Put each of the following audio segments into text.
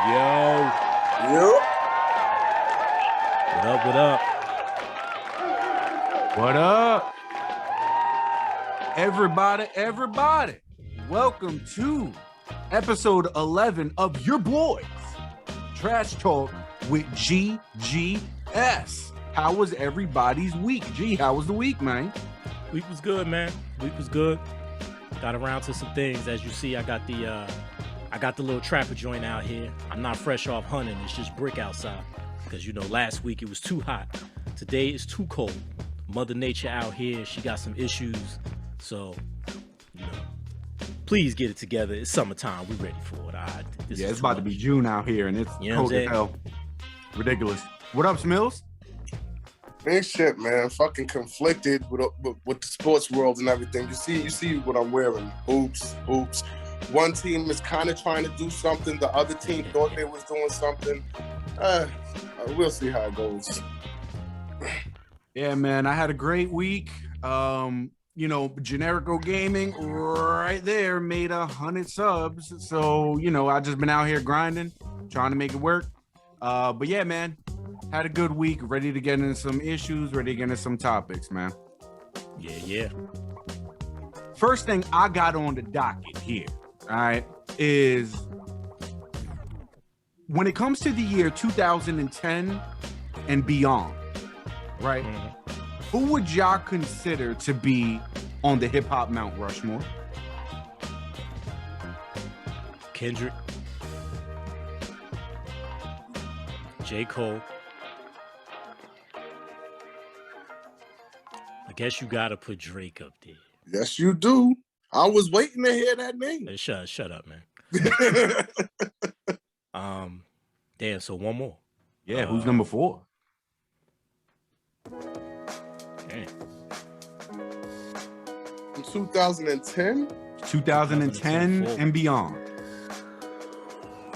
Yo. Yep. What up, what up? What up? Everybody. Welcome to episode 11 of your boys, Trash Talk with GGS. How was everybody's week? G, how was the week, man? Week was good, man. Week was good. Got around to some things. As you see, I got the little trapper joint out here. I'm not fresh off hunting. It's just brick outside. Because, you know, last week it was too hot. Today it's too cold. Mother Nature out here, she got some issues. So, you know, please get it together. It's summertime. We're ready for it. All right. It's about to be June out here, and it's cold as hell. Ridiculous. What up, Smills? Ain't shit, man. Fucking conflicted with the sports world and everything. You see what I'm wearing. Oops. One team is kind of trying to do something. The other team thought they was doing something. We'll see how it goes. Yeah, man. I had a great week. Generico Gaming right there made 100 subs. So, I just been out here grinding, trying to make it work. But yeah, man, had a good week. Ready to get into some issues, ready to get into some topics, man. Yeah. First thing I got on the docket here, all right, is when it comes to the year 2010 and beyond, right? Mm-hmm. Who would y'all consider to be on the hip hop Mount Rushmore? Kendrick, J. Cole. I guess you gotta put Drake up there. Yes, you do. I was waiting to hear that name. Hey, shut up, man. Damn. So one more. Yeah, who's number 4? Damn. In 2010? 2010 and beyond.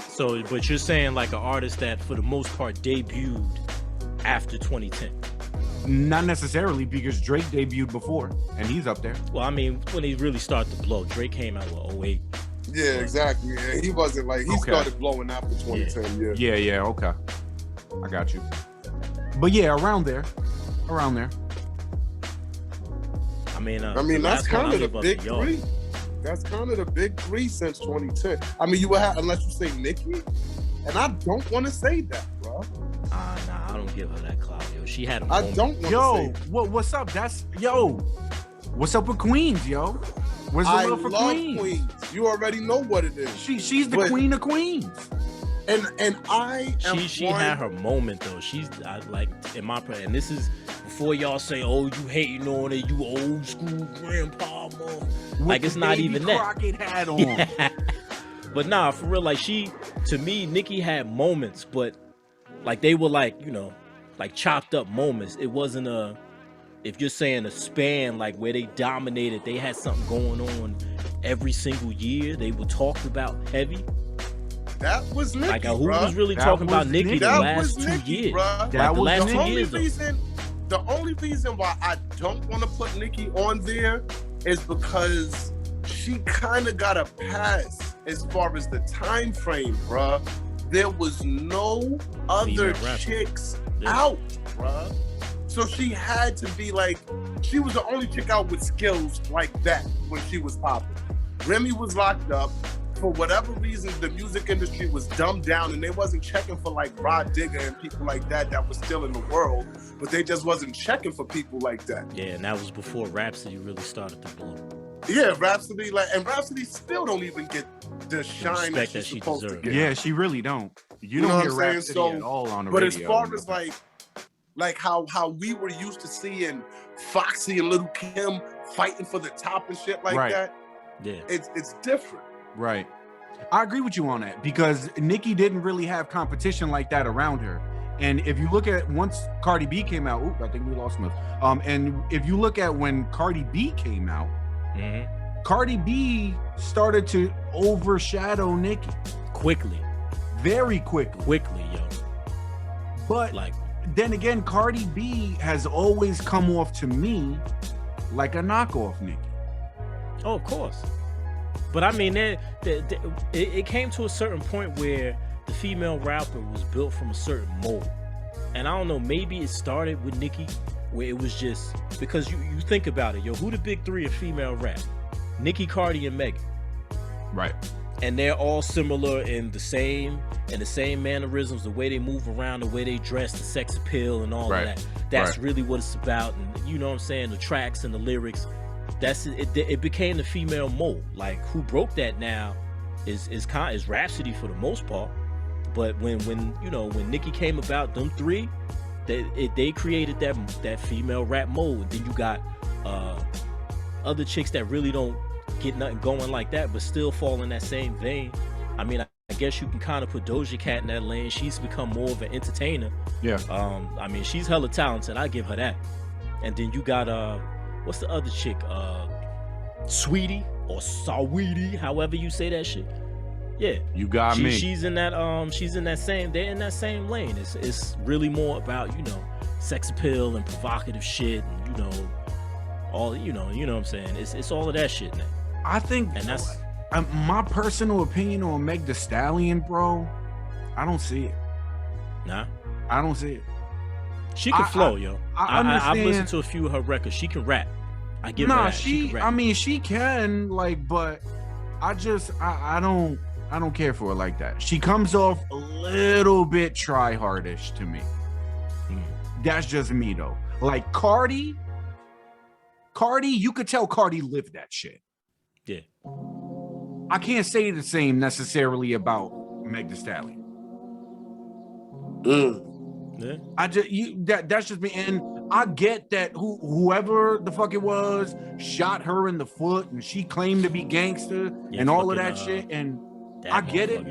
So, but you're saying like an artist that for the most part debuted after 2010? Not necessarily, because Drake debuted before, and he's up there. Well, I mean, when he really started to blow, Drake came out with 08. Yeah, exactly. Yeah, he wasn't like, he started blowing after 2010. Yeah, okay. I got you. But yeah, around there. I mean, that's kind of the big three. That's kind of the big three since 2010. I mean, you would have, unless you say Nicki, and I don't want to say that, bro. Nah, I don't give her that clout, yo. She had a moment. I don't want to say that. What's up? What's up with Queens, yo? Where's the love for Queens? You already know what it is. She's the queen of Queens. And I am she had her moment though. And this is before y'all say, oh, you hating on it, you old school grandpa, mom. Like it's not even that. Crockett hat on. But nah, for real, like to me, Nicki had moments, but like they were like chopped up moments. It wasn't if you're saying a span, like where they dominated, they had something going on every single year. They were talked about heavy. That was Nicki, like who was really talking about Nicki the last 2 years? That was the last 2 years. The only reason why I don't want to put Nicki on there is because she kind of got a pass as far as the time frame, bruh. There was no other chicks out, bruh. So she had to be like, she was the only chick out with skills like that when she was popping. Remy was locked up. For whatever reason, the music industry was dumbed down and they wasn't checking for like Rod Digger and people like that was still in the world, but they just wasn't checking for people like that. Yeah, and that was before Rhapsody really started to blow. Yeah, Rhapsody, and Rhapsody still don't even get the shine that she's supposed to get. Yeah, she really don't. You don't hear Rhapsody at all on the radio. But as far as like how we were used to seeing Foxy and Lil' Kim fighting for the top and shit like that, yeah, it's different. Right. I agree with you on that because Nicki didn't really have competition like that around her. And if you look at once Cardi B came out, I think we lost Smith. And if you look at when Cardi B came out, Cardi B started to overshadow Nicki. Quickly. Very quickly. Quickly, yo. But then again, Cardi B has always come off to me like a knockoff Nicki. Oh, of course. But I mean, it came to a certain point where the female rapper was built from a certain mold. And I don't know, maybe it started with Nicki, where it was just, because you think about it, yo, who the big three of female rap? Nicki, Cardi, and Megan. Right. And they're all similar in the same mannerisms, the way they move around, the way they dress, the sex appeal and all of that. That's really what it's about. And you know what I'm saying? The tracks and the lyrics. That's it. It became the female mold. Like, who broke that now is Rhapsody for the most part. But when Nicki came about, them three, they created that female rap mold. And then you got other chicks that really don't get nothing going like that, but still fall in that same vein. I mean, I guess you can kind of put Doja Cat in that lane. She's become more of an entertainer. Yeah. I mean, she's hella talented. I give her that. And then you got what's the other chick? Sweetie or Saweetie, however you say that shit. Yeah, you got me. She's in that same. They're in that same lane. It's really more about sex appeal and provocative shit, and all you know what I'm saying. It's all of that shit now. I think, and that's my personal opinion on Meg Thee Stallion, bro. I don't see it. Nah, I don't see it. She can flow, yo. I've listened to a few of her records. She can rap. I give her that. She can rap. I mean, she can, but I don't care for her like that. She comes off a little bit try-hardish to me. That's just me though. Like Cardi, you could tell Cardi lived that shit. Yeah. I can't say the same necessarily about Meg Thee Stallion. Yeah. That's just me. And I get that whoever the fuck it was shot her in the foot and she claimed to be gangster and all of that shit. And I get it.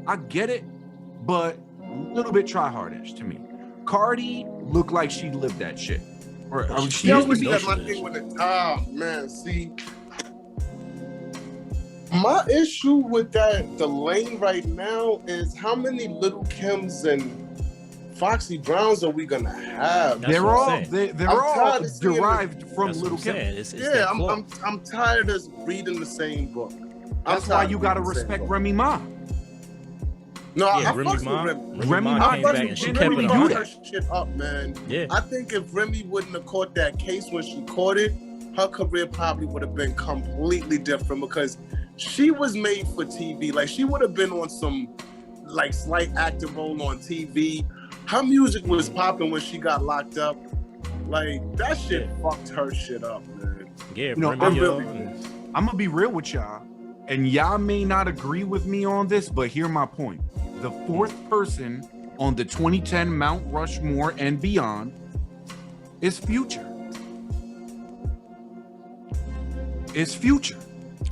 I get it, but a little bit try-hardish to me. Cardi looked like she lived that shit. She always had my thing with it. Man, see, my issue with the lane right now is how many Little Kims and Foxy Browns are we gonna have? They're all derived from Little Kim. I'm tired of reading the same book. That's why you gotta respect Remy Ma. No, yeah, I fucks with Remy Ma came back and she kept it her shit up, man. Yeah. I think if Remy wouldn't have caught that case when she caught it, her career probably would have been completely different because she was made for TV. Like, she would have been on some slight acting role on TV. Her music was popping when she got locked up. Like, that shit fucked her shit up, man. Yeah, I'm gonna be real with y'all, and y'all may not agree with me on this, but hear my point. The fourth person on the 2010 Mount Rushmore and beyond is Future. It's Future.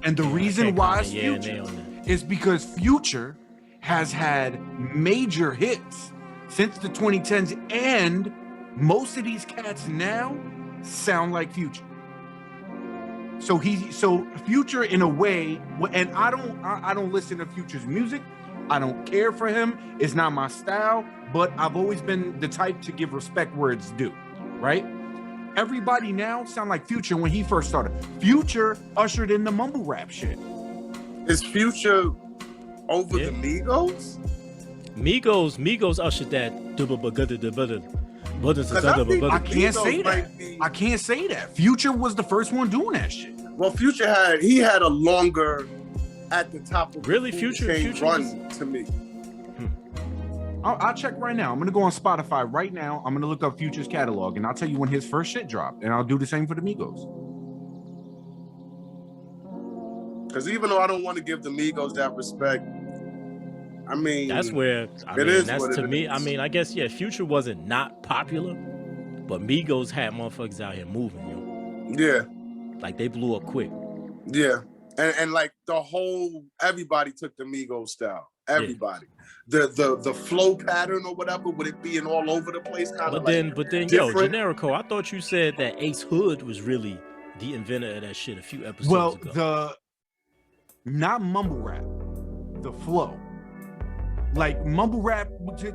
And the reason why it's Future is because Future has had major hits since the 2010s, and most of these cats now sound like Future. So Future, in a way, and I don't listen to Future's music. I don't care for him. It's not my style, but I've always been the type to give respect where it's due, right? Everybody now sound like Future when he first started. Future ushered in the mumble rap shit. Is Future over the Migos? Migos ushered that. I can't say that. I can't say that. Future was the first one doing that shit. Well, Future had a longer at the top of the Future run to me. I'll check right now. I'm gonna go on Spotify right now. I'm gonna look up Future's catalog, and I'll tell you when his first shit dropped, and I'll do the same for the Migos. Because even though I don't want to give the Migos that respect, I mean, that's where that's to me. Is. I mean, I guess Future wasn't not popular, but Migos had motherfuckers out here moving, yo. Yeah, like they blew up quick. Yeah, and like everybody took the Migos style. Everybody, the flow pattern or whatever, with it being all over the place, kind of. But then, yo, Generico, I thought you said that Ace Hood was really the inventor of that shit a few episodes ago. Well, not mumble rap, the flow. Like mumble rap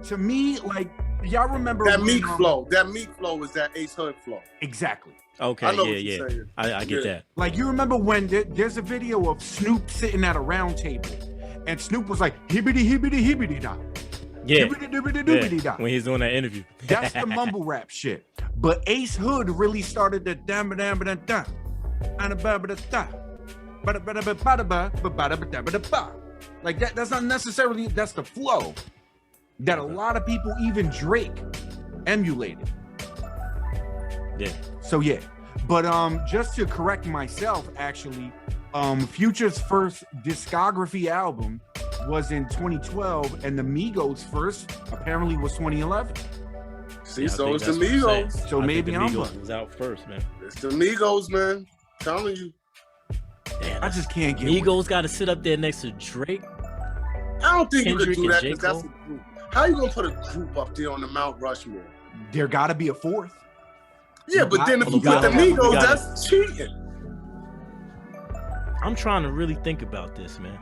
to me, like y'all remember that Meek flow. That Meek flow is that Ace Hood flow. Exactly. Okay. I know what you're saying. I get that. Like you remember when there's a video of Snoop sitting at a round table, and Snoop was like hibbity hibbity hibbity da, Yeah. Dibbidi-dibbidi-doobidi-da. When he's doing that interview. That's the mumble rap shit. But Ace Hood really started the dam-ba-dam-ba-dam-da. Like that's not necessarily, that's the flow that a lot of people, even Drake, emulated. Yeah. So yeah. But just to correct myself, actually, Future's first discography album was in 2012, and the Migos' first apparently was 2011. See, Yeah, so it's the that's what I'm saying. Migos. So I maybe think I'm the Migos bugging. was out first, man. It's the Migos, man. Telling you. Damn, I just can't get Migos got to sit up there next to Drake. I don't think Kendrick you could do and that J. because that's a group. How you gonna put a group up there on the Mount Rushmore? There got to be a fourth. Yeah, but then if you put the Migos, that's cheating. I'm trying to really think about this, man.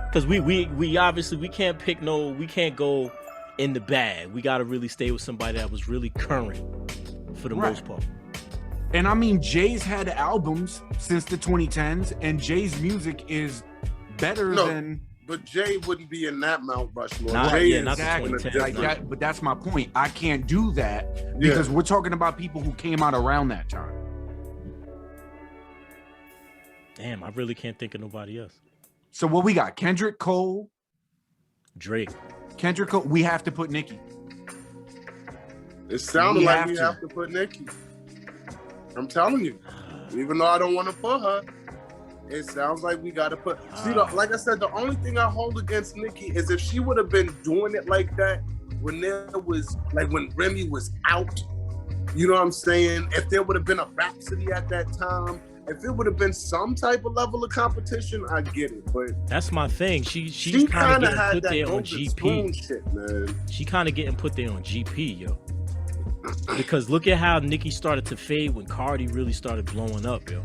Because we obviously we can't go in the bag. We got to really stay with somebody that was really current for the most part. And I mean, Jay's had albums since the 2010s, and Jay's music is better than. But Jay wouldn't be in that Mount Rushmore. Not Jay the is exactly 2010s, like no. that. But that's my point. I can't do that because we're talking about people who came out around that time. Damn, I really can't think of nobody else. So what we got? Kendrick Cole, Drake. Kendrick Cole. We have to put Nicki. It sounded We like have we to. have to put Nicki. I'm telling you. Even though I don't want to put her, it sounds like we got to put. See, like I said, the only thing I hold against Nicki is if she would have been doing it like that when there was, like when Remy was out. You know what I'm saying? If there would have been a Rhapsody at that time, if it would have been some type of level of competition, I get it. But That's my thing. She's she kind kind of of getting had put that there on golden spoon GP. shit, man. She kind of getting put there on GP, yo. Because look at how Nicki started to fade when Cardi really started blowing up, yo.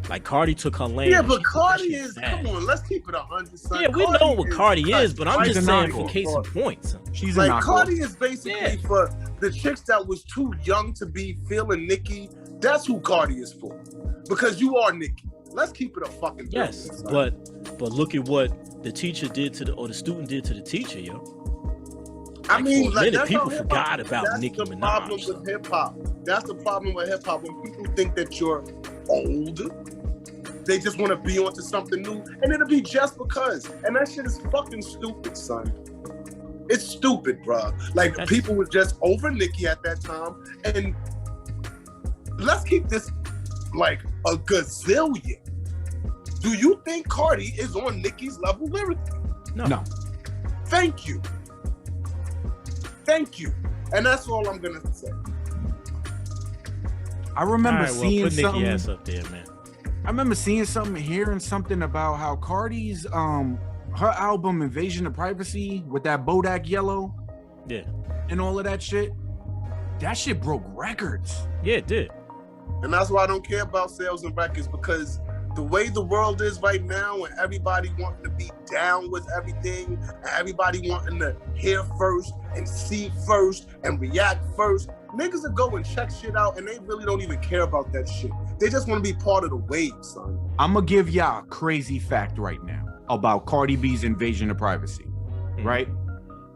Like Cardi took her lane. Yeah, and but she put that Cardi shit is, fast. come on, let's keep it 100, son. Yeah, we know what Cardi is, but I'm Cardi just is saying a for knockoff. case in point, son. She's a Like knockoff. Cardi is basically for the chicks that was too young to be feeling Nicki. That's who Cardi is for. Because you are Nicki. Let's keep it a fucking Yes, business, son. but look at what the teacher did to the student did to the teacher, yo. I Like, mean, for a minute, that's people how hip-hop- forgot about that's Nicki the Minaj, problem son. with hip hop. That's the problem with hip hop. When people think that you're old, they just want to be onto something new, and it'll be just because. And that shit is fucking stupid, son. It's stupid, bro. Like people were just over Nicki at that time, and let's keep this like a gazillion. Do you think Cardi is on Nicki's level lyrically? No. Thank you. Thank you. And that's all I'm gonna say. I remember All right, well, seeing put Nicki something. ass up there, man. I remember seeing something, hearing something about how Cardi's her album Invasion of Privacy with that Bodak Yellow Yeah. and all of that shit. That shit broke records. Yeah, it did. And that's why I don't care about sales and records, because the way the world is right now and everybody wanting to be down with everything, and everybody wanting to hear first and see first and react first, niggas will go and check shit out and they really don't even care about that shit. They just want to be part of the wave, son. I'm gonna give y'all a crazy fact right now about Cardi B's Invasion of Privacy, right?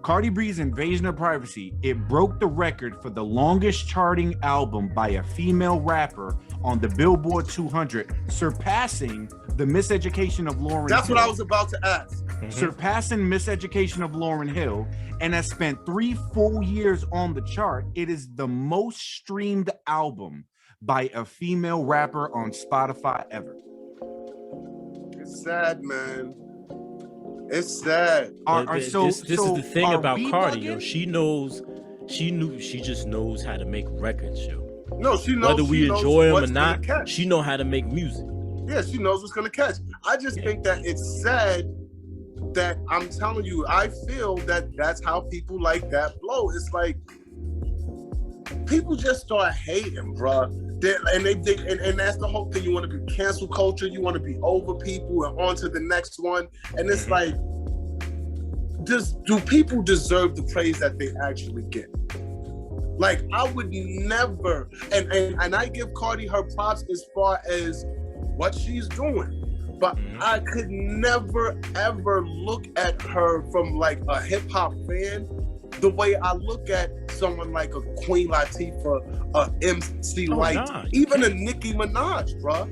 Cardi B's Invasion of Privacy, it broke the record for the longest charting album by a female rapper on the Billboard 200, surpassing the Miseducation of Lauryn That's Hill. what I was about to ask. Surpassing Miseducation of Lauryn Hill, and has spent 3 full years on the chart. It is the most streamed album by a female rapper on Spotify ever. It's sad, man. It's sad. This is the thing are about we Cardi, yo. bugging? She just knows how to make records, yo. No, she knows. Whether we she knows enjoy them what's or gonna not, catch. she know how to make music. Yeah, she knows what's gonna catch. I just think that it's sad that I'm telling you, I feel that that's how people like that blow. It's like people just start hating, bruh. And that's the whole thing. You want to be cancel culture. You want to be over people and on to the next one. And it's like, do people deserve the praise that they actually get? Like, I would never, and I give Cardi her props as far as what she's doing. but I could never ever look at her from like a hip hop fan the way I look at someone like a Queen Latifah, a MC Light, even a Nicki Minaj, bruh,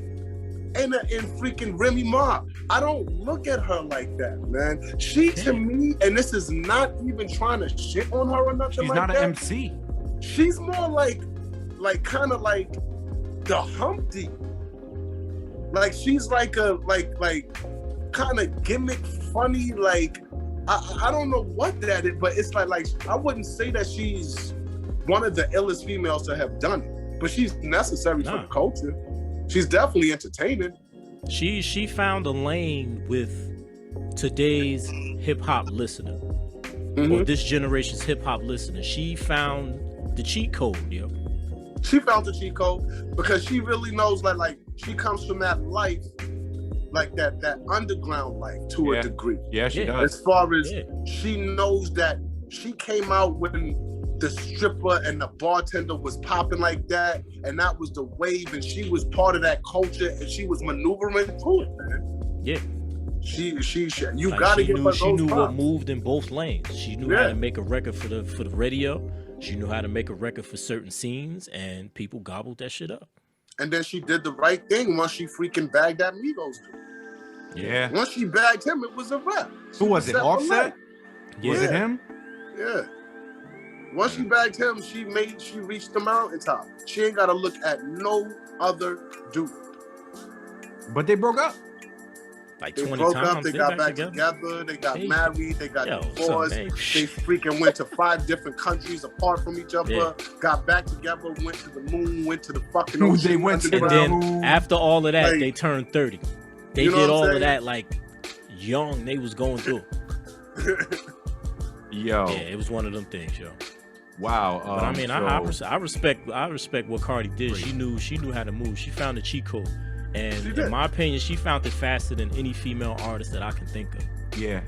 and freaking Remy Ma. I don't look at her like that, man. She to me, and this is not even trying to shit on her or nothing like that. She's not an MC. She's more like kind of like the Humpty. Like she's like a like kind of gimmick funny, like I don't know what that is, but it's like I wouldn't say that she's one of the illest females to have done it, but she's necessary for the culture. She's definitely entertaining. She found a lane with today's hip hop listener, or this generation's hip hop listener. She found the cheat code, yo. She found the cheat code because she really knows like she comes from that life, like that underground life to a degree. Yeah, she does. As far as she knows that she came out when the stripper and the bartender was popping like that, and that was the wave, and she was part of that culture, and she was maneuvering through it, man. Yeah. You gotta give her those props. She knew what moved in both lanes. She knew how to make a record for the radio. She knew how to make a record for certain scenes, and people gobbled that shit up. And then she did the right thing once she freaking bagged that Migos dude. Yeah. Once she bagged him, it was a wrap. Who was it? Offset? Yeah. Was it him? Yeah. Once she bagged him, she reached the mountaintop. She ain't gotta look at no other dude. But they broke up. Like they 20 broke times. up, they got back together, they got married, they got divorced, they freaking went to 5 different countries apart from each other, got back together, went to the moon, went to the fucking ocean. They went to the and then after all of that, they turned 30. They did all of that like young. They was going through. Yo. Yeah, it was one of them things, yo. Wow. But I mean, I respect what Cardi did. She knew how to move. She found the cheat code. And in my opinion, she found it faster than any female artist that I can think of. Yeah.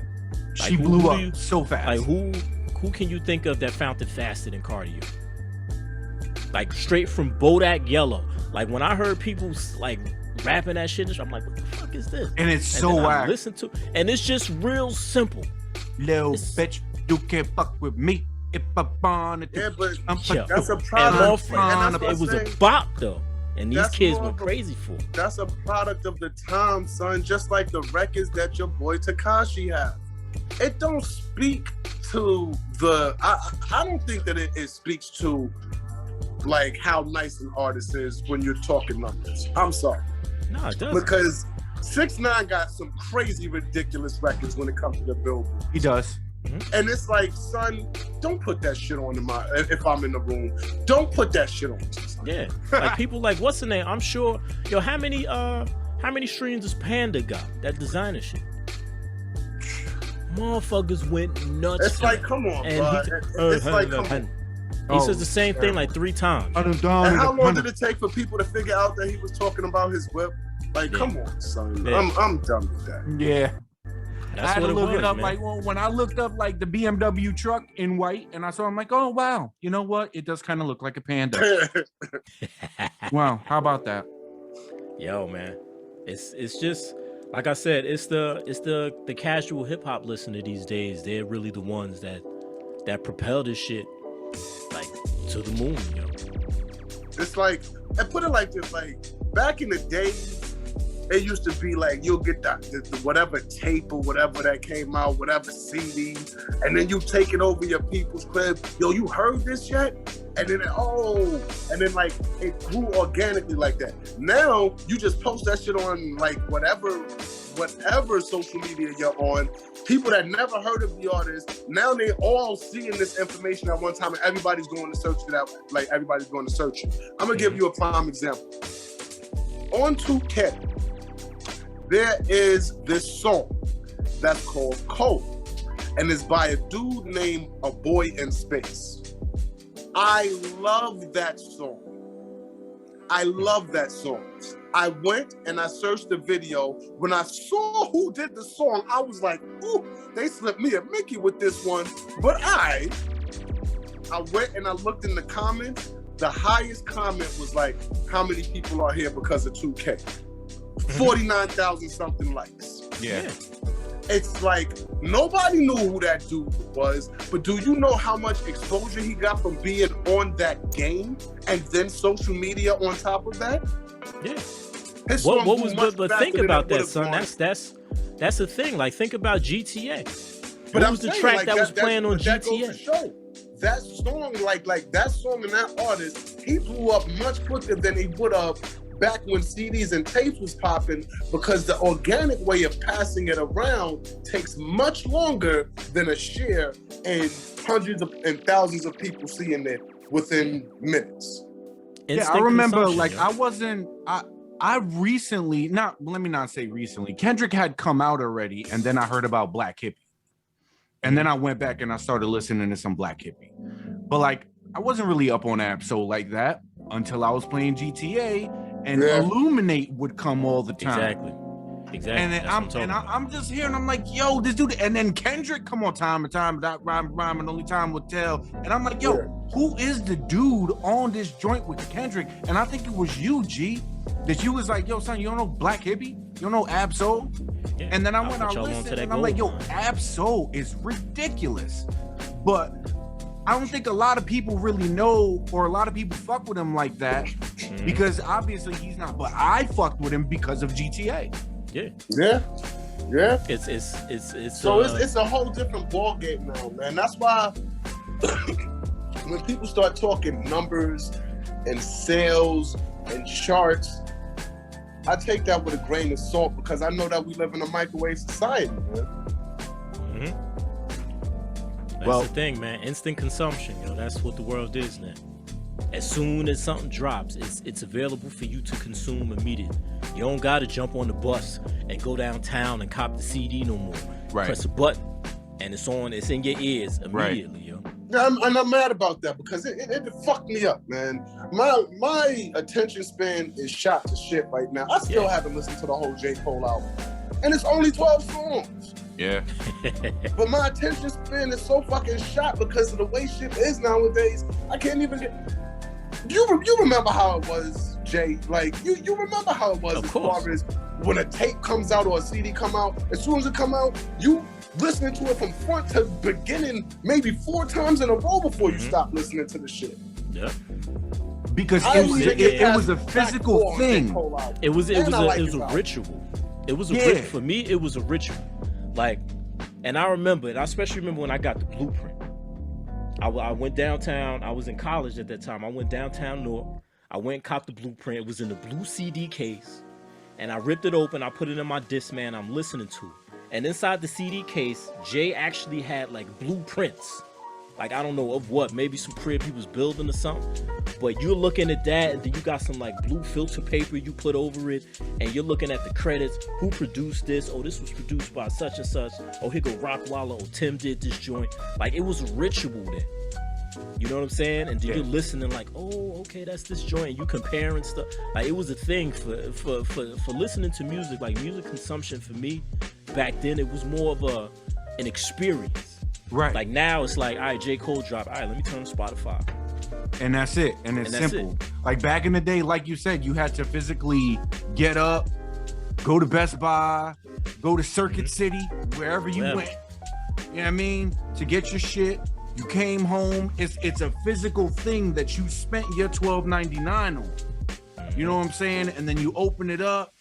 Like, she blew up so fast. Like who can you think of that found it faster than Cardi? Like straight from Bodak Yellow. Like when I heard people like rapping that shit, I'm like, what the fuck is this? And it's so whack. Listen to, and it's just real simple. Little bitch, you can't fuck with me if I want it. Yeah, but that's a product. It was a bop though. And these kids went crazy for it. That's a product of the time, son. Just like the records that your boy Tekashi has. It don't speak to the. I don't think that it speaks to like how nice an artist is when you're talking numbers. I'm sorry. No, it doesn't. Because 6ix9ine got some crazy, ridiculous records when it comes to the Billboard. He does. And it's like, son, don't put that shit on if I'm in the room. Don't put that shit on. Yeah, like people like, what's the name? I'm sure, yo, how many streams does Panda got? That designer shit. Motherfuckers went nuts. It's like, come on, bro. It's like, come on. He says the same thing like 3 times. And how long did it take for people to figure out that he was talking about his whip? Like, come on, son. Yeah. I'm done with that. Yeah. That's I had what to look it up. man. Like when I looked up like the BMW truck in white, and I saw, I'm like, oh wow, you know what? It does kind of look like a Panda. Wow, how about that? Yo, man, it's just like I said, it's the casual hip hop listener these days. They're really the ones that propel this shit like to the moon, yo. It's like, I put it like this, like back in the day. It used to be like you'll get the whatever tape or whatever that came out, whatever CD, and then you take it over your people's crib. Yo, you heard this yet? And then like it grew organically like that. Now you just post that shit on like whatever social media you're on. People that never heard of the artist, now they all seeing this information at one time, and everybody's going to search it out. Like everybody's going to search it. I'm gonna give you a prime example. On 2K. There is this song that's called Cold, and it's by a dude named A Boy in Space. I love that song. I went and I searched the video. When I saw who did the song, I was like, ooh, they slipped me a Mickey with this one. But I went and I looked in the comments. The highest comment was like, how many people are here because of 2K? 49,000 something likes. Yeah. It's like nobody knew who that dude was, but do you know how much exposure he got from being on that game and then social media on top of that? Yeah. His What song was grew much but faster think than about it that, would've son. gone. That's the thing. Like, think about GTA. But What was the track that was playing on that goes to GTA? show. That song, like that song and that artist, he blew up much quicker than he would have back when CDs and tapes was popping, because the organic way of passing it around takes much longer than a share and hundreds of and thousands of people seeing it within minutes. Yeah, I remember, like, I recently, let me not say recently, Kendrick had come out already, and then I heard about Black Hippie. And then I went back and I started listening to some Black Hippie. But, like, I wasn't really up on Absol like that until I was playing GTA, and Illuminate would come all the time. Exactly. And then I'm just hearing, I'm like, yo, this dude, and then Kendrick come on time and time, that rhyme and only time will tell. And I'm like, yo, who is the dude on this joint with Kendrick? And I think it was you, G, that you was like, yo, son, you don't know Black Hippie? You don't know Absol? Yeah, and then I went, I listened, and I'm like, yo, Absol is ridiculous. But I don't think a lot of people really know, or a lot of people fuck with him like that, because obviously he's not. But I fucked with him because of GTA. Yeah. It's so it's a whole different ball game now, man. That's why when people start talking numbers and sales and charts, I take that with a grain of salt, because I know that we live in a microwave society, man. That's the thing, man. Instant consumption, that's what the world is now. As soon as something drops, it's available for you to consume immediately. You don't gotta jump on the bus and go downtown and cop the CD no more. Right. Press a button and it's in your ears immediately, yo. Yeah, I'm mad about that, because it fucked me up, man. My attention span is shot to shit right now. I still haven't listened to the whole J. Cole album, and it's only 12 songs. Yeah. But my attention span is so fucking shot because of the way shit is nowadays. I can't even get. You remember how it was, Jay? Like you remember how it was as far as when a tape comes out or a CD come out. As soon as it come out, you listening to it from front to beginning maybe 4 times in a row before you stop listening to the shit. Yeah. Because it was a physical thing. It was a ritual. It was a ritual. For me, it was a ritual. Like, and I especially remember when I got the blueprint. I went downtown. I was in college at that time. I went downtown North. I went and copped the blueprint. It was in the blue CD case. And I ripped it open. I put it in my Discman. I'm listening to it. And inside the CD case, Jay actually had like blueprints. Like, I don't know of what, maybe some crib he was building or something. But you're looking at that, and then you got some like blue filter paper you put over it, and you're looking at the credits. Who produced this? Oh, this was produced by such and such. Oh, here go Rockwalla. Oh, Tim did this joint. Like, it was a ritual then. You know what I'm saying? And then you're listening like, oh, okay, that's this joint. And you comparing stuff. Like, it was a thing for listening to music. Like, music consumption for me back then, it was more of an experience. Right. Like, now it's like, all right, J. Cole dropped. All right, let me turn to Spotify. And that's it. And it's simple. Like, back in the day, like you said, you had to physically get up, go to Best Buy, go to Circuit City, wherever you went. You know what I mean? To get your shit. You came home. It's a physical thing that you spent your $12.99 on. You know what I'm saying? And then you open it up.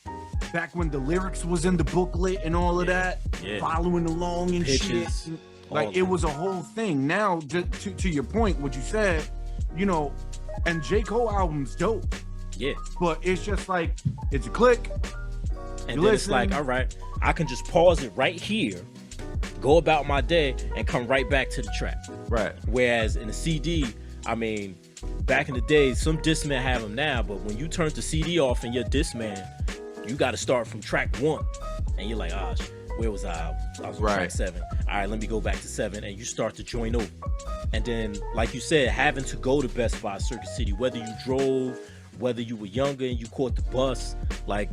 Back when the lyrics was in the booklet and all of that, following along and Pictures. shit. Like, it was a whole thing. Now, just to your point, what you said, you know, and J. Cole album's dope. Yeah. But it's just like, it's a click. And then it's like, all right, I can just pause it right here, go about my day, and come right back to the track. Right. Whereas in a CD, I mean, back in the day, some Discman have them now, but when you turn the CD off in your Discman, you got to start from track 1. And you're like, where was I? I was on track 7. All right, let me go back to 7, and you start to join over. And then, like you said, having to go to Best Buy, Circuit City, whether you drove, whether you were younger and you caught the bus, like,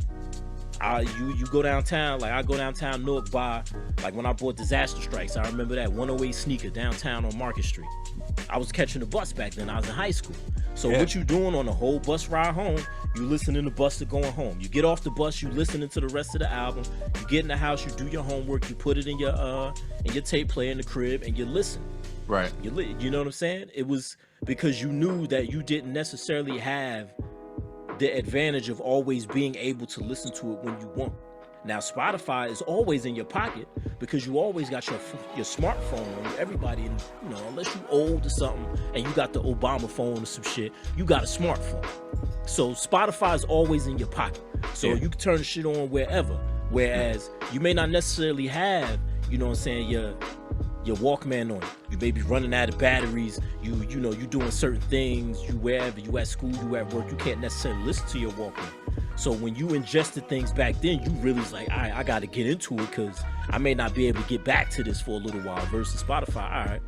you go downtown. Like, I go downtown North by, like, when I bought Disaster Strikes, I remember that 108 sneaker downtown on Market Street. I was catching the bus back then. I was in high school. So what you doing on the whole bus ride home, you listening to Busta going home. You get off the bus, you listening to the rest of the album. You get in the house, you do your homework, you put it in your tape player in the crib, and you listen. Right. You know what I'm saying? It was because you knew that you didn't necessarily have the advantage of always being able to listen to it when you want. Now Spotify is always in your pocket because you always got your smartphone on you. Everybody, unless you old or something and you got the Obama phone or some shit, you got a smartphone. So Spotify is always in your pocket. So you can turn the shit on wherever. Whereas you may not necessarily have, your Walkman on you. You may be running out of batteries. You doing certain things. You wherever, you at school, you at work, you can't necessarily listen to your Walkman. So when you ingested things back then, you really was like, all right, I got to get into it because I may not be able to get back to this for a little while. Versus Spotify, all right,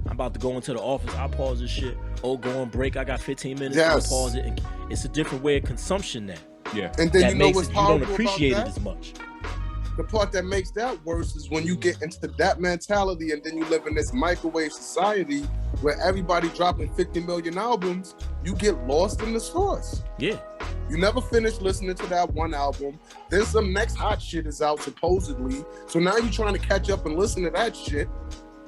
I'm about to go into the office. I'll pause this shit. Oh, go on break. I got 15 minutes. I'll pause it. And it's a different way of consumption now. Yeah. And then what's powerful you don't appreciate it as much. The part that makes that worse is when you get into that mentality and then you live in this microwave society where everybody dropping 50 million albums, you get lost in the source. Yeah. You never finish listening to that one album. Then some next hot shit is out supposedly. So now you're trying to catch up and listen to that shit.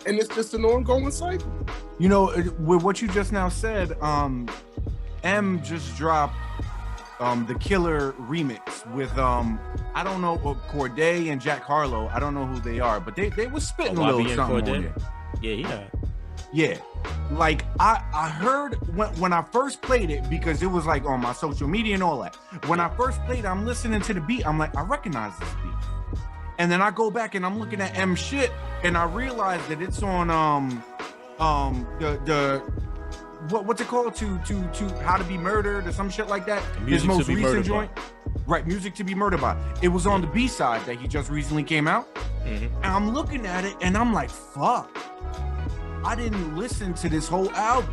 And it's just an ongoing cycle. With what you just now said, M just dropped the Killer remix with I don't know, Corday and Jack Harlow. I don't know who they are, but they was spitting a little something on it. Yeah. Yeah. Like I heard when I first played it, because it was like on my social media and all that. When I first played it, I'm listening to the beat. I'm like, I recognize this beat. And then I go back and I'm looking at M shit and I realize that it's on the what's it called, to How to Be Murdered or some shit like that. His most recent joint. Right, Music to Be Murdered By. It was on the B-side that he just recently came out. Mm-hmm. And I'm looking at it and I'm like, fuck. I didn't listen to this whole album.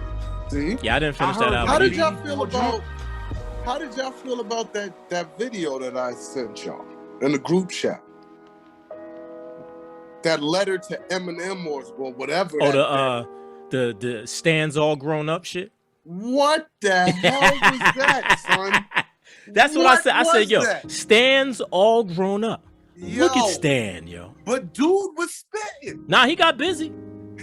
See? Yeah, I didn't finish that album. How did y'all feel about that video that I sent y'all in the group chat? That letter to Eminem or whatever. Oh, the Stands All Grown Up shit? What the hell was that, son? That's what I said. I said, yo, that? Stan's all grown up. Yo, look at Stan, yo. But dude was spitting. Nah, he got busy.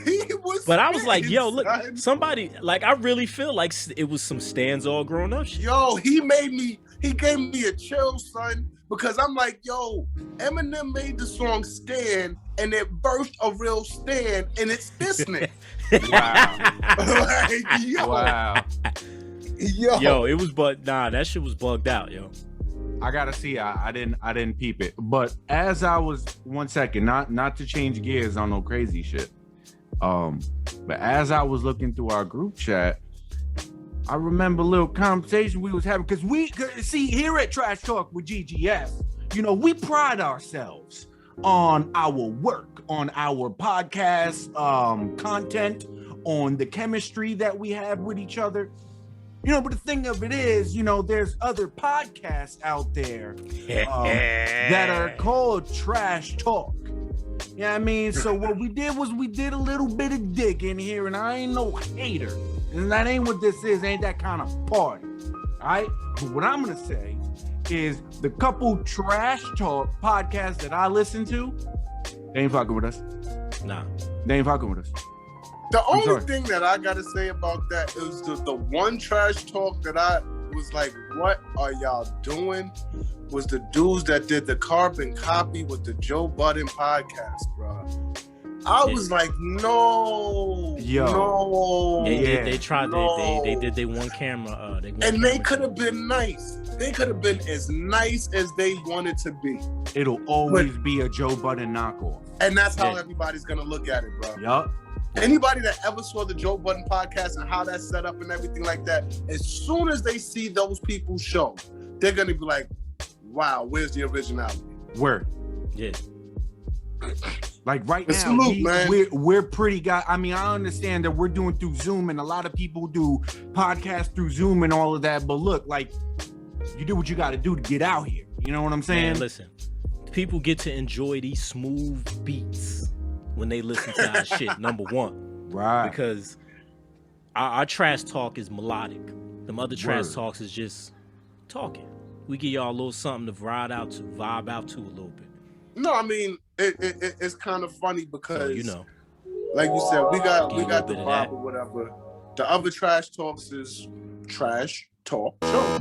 He was. But I was like, yo, look, son. somebody, like, I really feel like it was some Stan's all grown up shit. Yo, he gave me a chill, son, because I'm like, yo, Eminem made the song Stan, and it birthed a real Stan, and it's this nigga. Wow. Like, yo. Wow. Yo, it was, but nah, that shit was bugged out, yo. I gotta see. I didn't peep it. But as I was, 1 second, not to change gears on no crazy shit. But as I was looking through our group chat, I remember a little conversation we was having, because we see here at Trash Talk with GGS, we pride ourselves on our work, on our podcast content, on the chemistry that we have with each other. But the thing of it is, there's other podcasts out there that are called Trash Talk. You know what I mean? So what we did was we did a little bit of digging here, and I ain't no hater. And that ain't what this is, ain't that kind of party. All right? But what I'm going to say is the couple Trash Talk podcasts that I listen to, they ain't fucking with us. Nah. They ain't fucking with us. The only thing that I gotta say about that is the one Trash Talk that I was like, what are y'all doing? Was the dudes that did the carbon copy with the Joe Budden podcast, bro. I was like, no. They tried. No. They did their one camera. They could have been nice. They could have been as nice as they wanted to be. It'll always be a Joe Budden knockoff. And that's how everybody's gonna look at it, bro. Yup. Anybody that ever saw the Joe Budden podcast and how that's set up and everything like that, as soon as they see those people's show, they're gonna be like, wow, where's the originality? Word. Yeah. Like right now, salute, we're pretty guy. I mean, I understand that we're doing through Zoom, and a lot of people do podcasts through Zoom and all of that. But look, like, you do what you got to do to get out here. You know what I'm saying? Man, listen, people get to enjoy these smooth beats when they listen to our shit. Number one, right? Because our trash talk is melodic. Them other trash talks is just talking. We give y'all a little something to vibe out to a little bit. No, I mean it's kind of funny because So, you know, like you said, we got the bit of vibe that. or whatever. The other trash talks is trash talk show.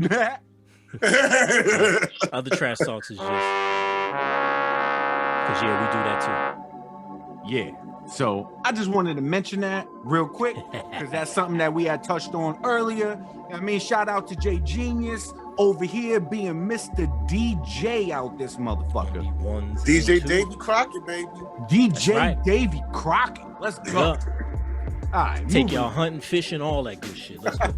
Other trash talks is just because we do that too. Yeah. So I just wanted to mention that real quick because that's something that we had touched on earlier. I mean, shout out to Jay Genius over here being Mr. DJ out this motherfucker. DJ Davy Crockett, baby. DJ right. Davy Crockett. Let's go. All right, take y'all hunting, fishing, all that good shit. Let's go.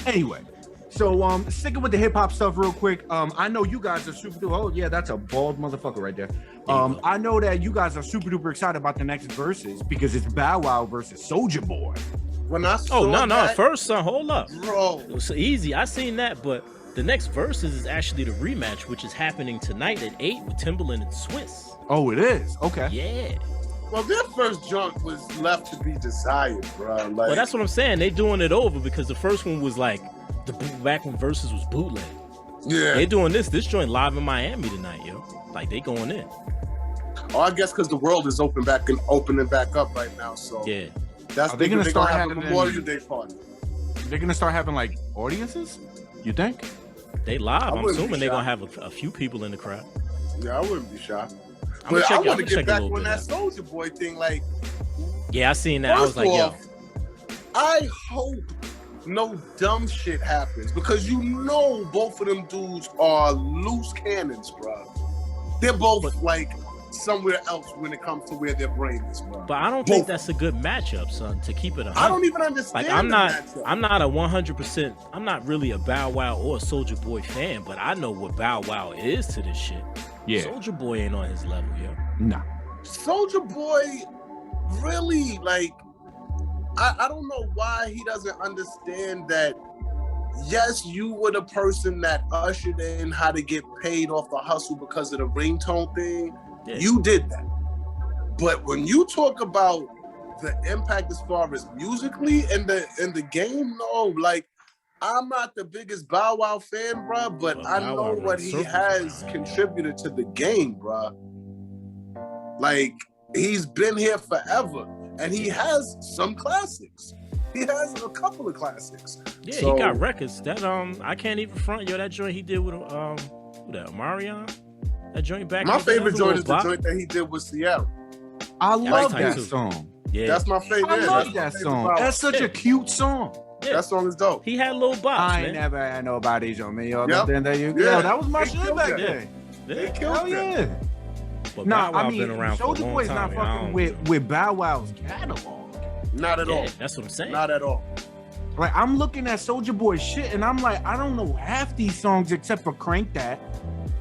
Anyway, so sticking with the hip hop stuff real quick. I know you guys are super duper. Oh yeah, that's a bald motherfucker right there. I know that you guys are super duper excited about the next verses because it's Bow Wow versus Soulja Boy. When I saw no. First, son, hold up, bro. It was easy. I seen that, but the next verses is actually the rematch, which is happening tonight at 8 with Timbaland and Swiss. Oh, it is. Okay. Yeah. Well, their first junk was left to be desired, bro. Like, Well, that's what I'm saying. They doing it over because the first one was like back when verses was bootleg. Yeah. They doing this joint live in Miami tonight, yo. Like they going in. Oh, I guess because the world is opening back up right now. So Yeah. that's Are they gonna start have a having Memorial Day party. They're gonna start having like audiences. You think? They live. I'm wouldn't assuming be they're gonna shocked. have a few people in the crowd. Yeah, I wouldn't be shocked. I'm gonna But I check, want to get check a back little on bit that of Soulja Boy thing. Like, Yeah, I seen that. I was first like, yo. off, I hope no dumb shit happens because you know both of them dudes are loose cannons, bro. They're both like somewhere else when it comes to where their brain is, bro. But I don't think that's a good matchup, son, to keep it 100. I don't even understand. Like I'm the not matchup. a 100%. I'm not really a Bow Wow or a Soulja Boy fan, but I know what Bow Wow is to this shit. Yeah. Soulja Boy ain't on his level, yo. Nah. Soulja Boy really like. I don't know why he doesn't understand that. Yes, you were the person that ushered in how to get paid off the hustle because of the ringtone thing. Yeah. You did that. But when you talk about the impact as far as musically in the game, no, like I'm not the biggest Bow Wow fan, bro, but Well, I Bow know Wow what runs he circles has around. contributed to the game, bro. Like he's been here forever, and he has some classics. He has a couple of classics. Yeah, So- he got records. That I can't even front, yo. That joint he did with who that Marion? That joint back. My in the day, favorite that was a joint is the little joint that he did with Sierra. I love tight that too. song. Yeah, That's my favorite. I yeah, love that's my that favorite song. Bow Wow. That's such a cute song. yeah. That song is dope. He had little bops, I man. ain't never had nobody show me all Yep. the thing you Yeah. Yo, that was my They shit killed back that. then. They Yeah. killed Hell that. yeah. But Nah, Bow Wow I mean, been around for a Soulja long Boy's time. not man. I fucking don't- with Bow Wow's catalog. Not at all. Yeah, that's what I'm saying. Not at all. Like I'm looking at Soulja Boy's shit and I'm like, I don't know half these songs except for Crank That,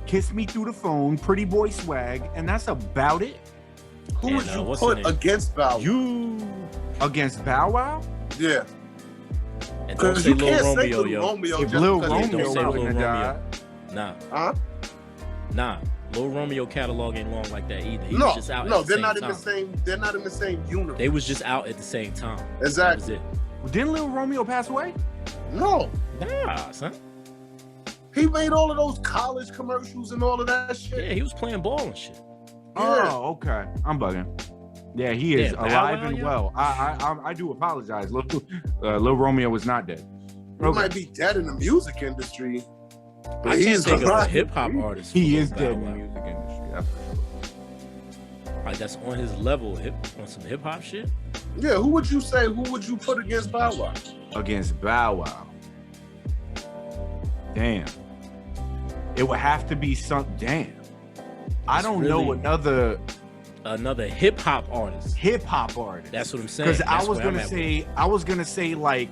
Kiss Me Through the Phone, Pretty Boy Swag, and that's about it. Who And, would you what's put the name? against Bow Wow? You Against Bow Wow? Yeah. and don't Because say you Lil can't say Romeo, Lil yo. Romeo If just Lil because he don't Romeo say came Lil wouldn't out. have Romeo. died. Nah, Huh? Lil Romeo catalog ain't long like that either. He No, was just out. no, at the they're same not in time. the same. They're not in the same universe. They was just out at the same time. Exactly. That was Didn't Lil Romeo pass away? No, it. Nah, son. he made all of those college commercials and all of that Yeah, shit. he was playing ball and shit. Yeah. Oh, okay. I'm bugging. Yeah, he is Yeah, Bow alive Wow, and yeah. well. I do apologize. Lil Romeo was not dead. He Okay. might be dead in the music industry, but I can't he's think of a alive. hip hop artist. He for is Bow dead in Wow. the music industry. That's for sure. Like that's on his level, on some hip hop shit. Yeah, who would you say? Who would you put against Bow Wow? Against Bow Wow. Damn. It would have to be some. Damn. I It's don't know really- another Another hip hop artist. hip hop artist. That's what I'm saying. Because I That's was where I'm gonna at say, like,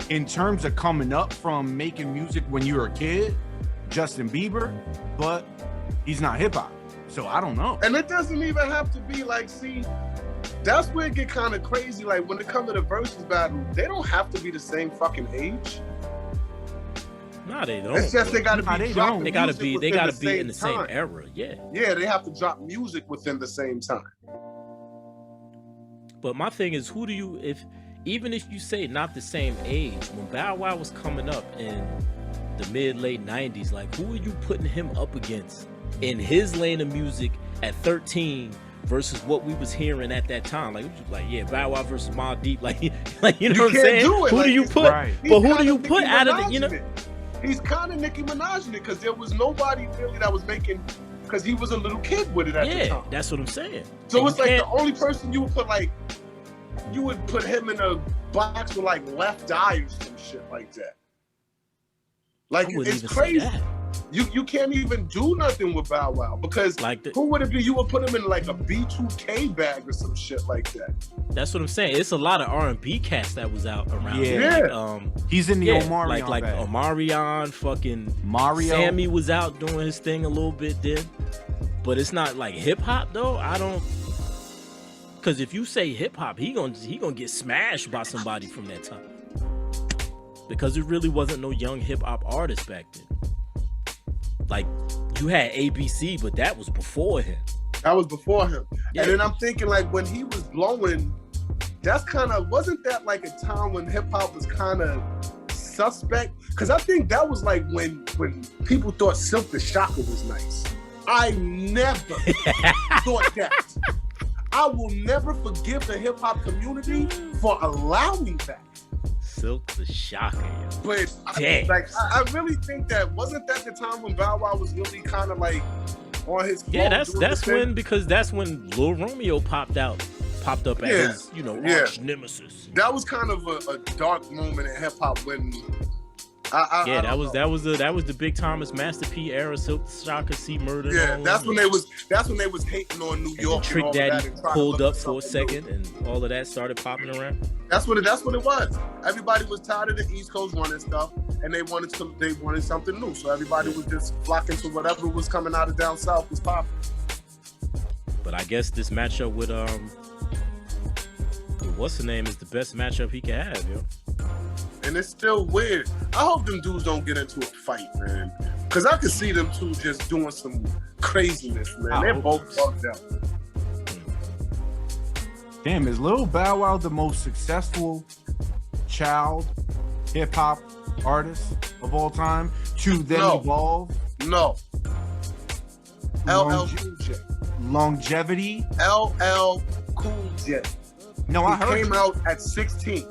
in terms of coming up from making music when you were a kid, Justin Bieber, but he's not hip hop, so I don't know. And it doesn't even have to be like, see, that's where it get kind of crazy. Like when it comes to the versus battle, they don't have to be the same fucking age. Nah, they don't. It's just they gotta Nah, be. they dropping don't. They gotta music be. They within gotta the be in the same time. era. Yeah. Yeah, they have to drop music within the same time. But my thing is, who do you even if you say not the same age, when Bow Wow was coming up in the mid-late 90s, like, who are you putting him up against in his lane of music at 13 versus what we was hearing at that time? Like yeah, Bow Wow versus Mobb Deep, like you know You what I'm can't saying? do it. Who Like, do you he's- put? Right. But who do kinda you put Nicki out of the, Minaj you know? in it. He's kind of Nicki Minaj in it because there was nobody really that was making, because he was a little kid with it at the Yeah, time. that's what I'm saying. So And it's you like the can't- only person you would put, like, you would put him in a box with like Left Eye or some shit like that. Like, I wouldn't it's even say crazy. that. You can't even do nothing with Bow Wow because Like who would it be? You would put him in like a B2K bag or some shit like that. That's what I'm saying. It's a lot of R&B cats that was out around. Yeah. here. Yeah. Like, He's in the yeah, Omarion like bag. Omarion, fucking Mario. Sammy was out doing his thing a little bit then, but it's not like hip hop though. I don't, because if you say hip hop, he gonna get smashed by somebody from that time, because it really wasn't no young hip hop artist back then. Like, you had ABC, but that was before him. That was before him. Yeah. And then I'm thinking, like, when he was blowing, that's kind of, wasn't that like a time when hip hop was kind of suspect? Because I think that was like when people thought Silk the Shocker was nice. I never thought that. I will never forgive the hip hop community for allowing that. Silk the Shocker, yo. But Damn. I really think that, wasn't that the time when Bow Wow was really kind of like on his flow, Yeah, doing that's his thing? when, because that's when Lil Romeo popped up as Yeah. his, you know, Yeah. arch nemesis. That was kind of a dark moment in hip hop when Yeah, that was was the Big Thomas Master P era, Silk the Shocker, C Murder. and yeah. all That's them. when they was hating on New And York. then Trick and all of Daddy that and trying to pulled look up for a something second, new. and all of that started popping around. That's what it was. Everybody was tired of the East Coast running stuff, and they wanted something new. So everybody was just flocking to whatever was coming out of down south was popping. But I guess this matchup with what's the name is the best matchup he can have, yo. And it's still weird. I hope them dudes don't get into a fight, man. Because I could see them two just doing some craziness, man. I They're hope both so. fucked up. Damn, is Lil Bow Wow the most successful child hip hop artist of all time to then No. evolve? No. LL Longe- Cool J. longevity? LL Cool J. No, I He heard came you. out at 16.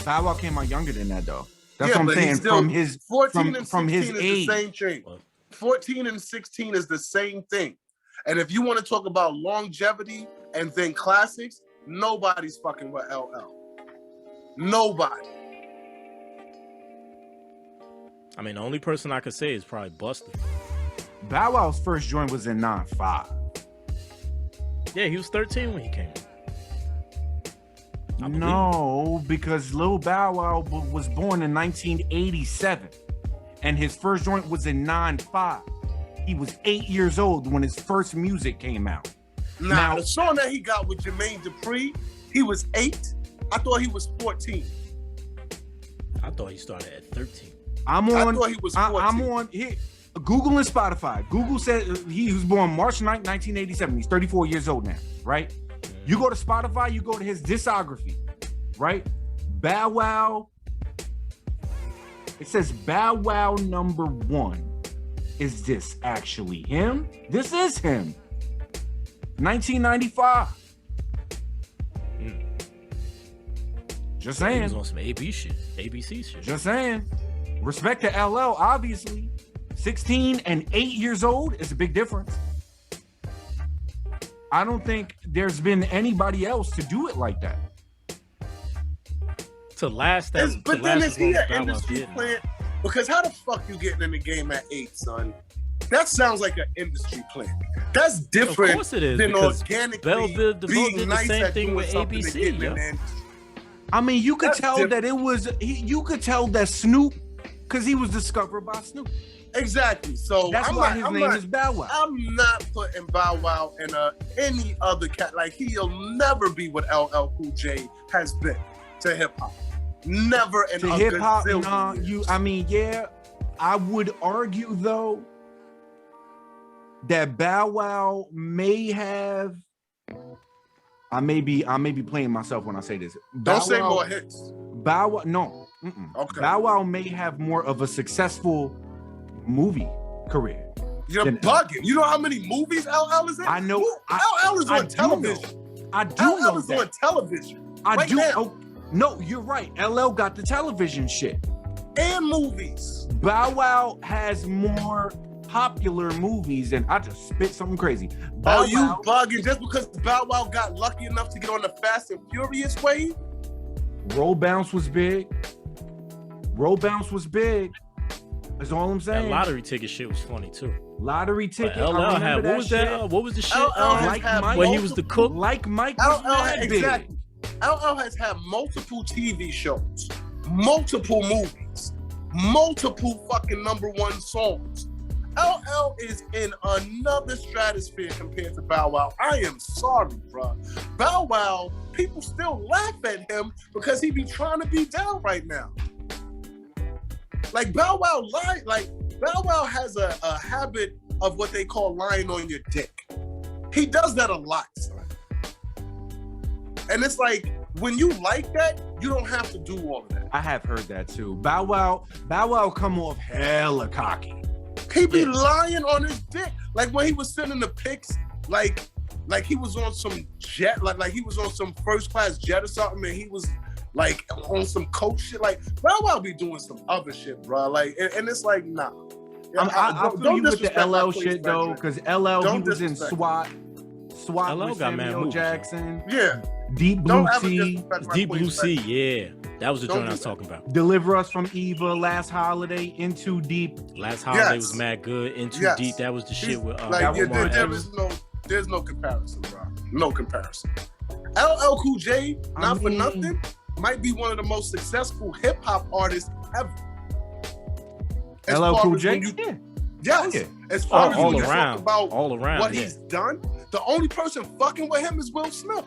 Bow Wow came out younger than that though. That's Yeah, what I'm but he's saying. still- From his 14 and from 16 his is age. the same thing. What? 14 and 16 is the same thing. And if you want to talk about longevity and then classics, nobody's fucking with LL. Nobody. I mean, the only person I could say is probably Busta. Bow Wow's first joint was in 9-5. Yeah, he was 13 when he came. I believe. No, because Lil Bow Wow was born in 1987, and his first joint was in 9-5. He was 8 years old when his first music came out. Nah, Now- the song that he got with Jermaine Dupri, he was 8. I thought he was 14. I thought he started at 13. I'm I on. thought he was 14. I'm on here. Google and Spotify. Google said he was born March 9th, 1987. He's 34 years old now, right? You go to Spotify, you go to his discography, right? Bow Wow. It says Bow Wow number 1. Is this actually him? This is him. 1995. Just He was saying. on some ABC shit. Just saying. Respect to LL, obviously. 16 and 8 years old is a big difference. I don't think there's been anybody else to do it like that. To last that. Is- but to then last is he as long an as Bow Wow industry did. plant? Because how the fuck you getting in the game at 8, son? That sounds like an industry plant. That's different Of course it is, than because organically Bell did the being nice same at thing doing with something and ABC, getting in yo. the industry. I mean, you could That's tell different. that it was, you could tell that Snoop, because he was discovered by Snoop. Exactly. So That's I'm why not, his I'm name not, is Bow Wow. I'm not putting Bow Wow in any other cat. Like, he'll never be what LL Cool J has been to hip hop. Never in To a hip hop, gazillion nah, years. I mean, yeah, I would argue though that Bow Wow may have I may be playing myself when I say this. Don't say more hits. Bow Wow, no. Okay. Bow Wow may have more of a successful movie career. You're bugging. You know how many movies LL is in? I know. LL is on television. I do know LL is that. on television. I do. Now. Oh, no, you're right. LL got the television shit. And movies. Bow Wow has more popular movies, and I just spit something crazy. Bow You Wow, bugging just because Bow Wow got lucky enough to get on the Fast and Furious wave? Roll Bounce was big. Roll Bounce was big. That's all I'm That saying. lottery ticket shit was funny too. Lottery ticket. But LL I had remember what was shit. that? What was the shit? LL has Like had Mike, when he was the cook. Like Mike was mad big. Exactly. LL has had multiple TV shows, multiple movies, multiple fucking #1 songs. LL is in another stratosphere compared to Bow Wow. I am sorry, bro. Bow Wow, people still laugh at him because he be trying to be down right now. Like Bow Wow Bow Wow has a habit of what they call lying on your dick. He does that a lot, son. And it's like, when you like that, you don't have to do all of that. I have heard that too. Bow Wow come off hella cocky. He be lying on his dick. Like when he was sending the pics, like he was on some jet, like he was on some first class jet or something, and he was like on some coach shit. Like Bow Wow be doing some other shit, bro. Like, and it's like, nah. I feel you with the disrespect LL my shit place, though, man. because LL he Don't was in disrespect. SWAT LL with got mad Samuel movies, Jackson, Yeah. Deep Blue Don't ever Sea, disrespect my Deep queen, Blue Sea, man. yeah. That was the Don't joint I do was that. talking about. Deliver Us from Eva, Last Holiday, Into Deep. Last Holiday Yes. was mad good. Into Yes. Deep, that was the shit with Like, that yeah, was one. there's no comparison, bro. No comparison. LL Cool J, not for nothing, might be one of the most successful hip hop artists ever. As LL far Cool as J? when you- Yeah. Yes. Yeah. As far as all when you around, talk about all around. what yeah. he's done, the only person fucking with him is Will Smith.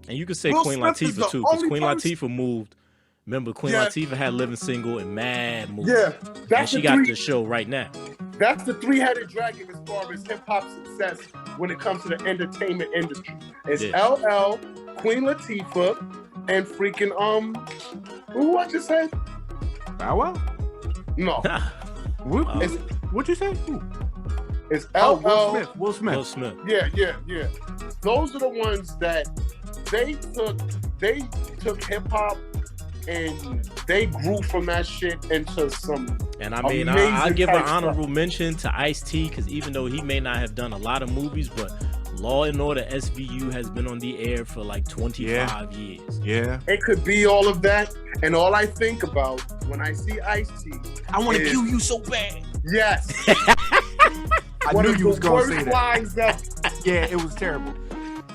And you could say Will Queen Smith is the Latifah too, because only Queen person- Latifah moved. Remember, Queen Yeah. Latifah had Living Single and mad movies. Yeah, And that's she the got three. the show right now. That's the three-headed dragon as far as hip hop success when it comes to the entertainment industry. It's Yeah. LL, Queen Latifah, and freaking who I just said? Bow Wow? No, What, It's- what'd you say? Who? it's Oh, LL. Will Smith. Will Smith. Yeah. Those are the ones that they took hip hop and they grew from that shit into some. And I mean, Amazing I give an type honorable stuff. mention to Ice-T, because even though he may not have done a lot of movies, but Law and Order SVU has been on the air for like 25 years. Yeah. It could be all of that, and all I think about when I see Ice-T, I want to is- kill you so bad. yes, I one knew of you the was gonna worst say that. lines ever. Yeah, it was terrible.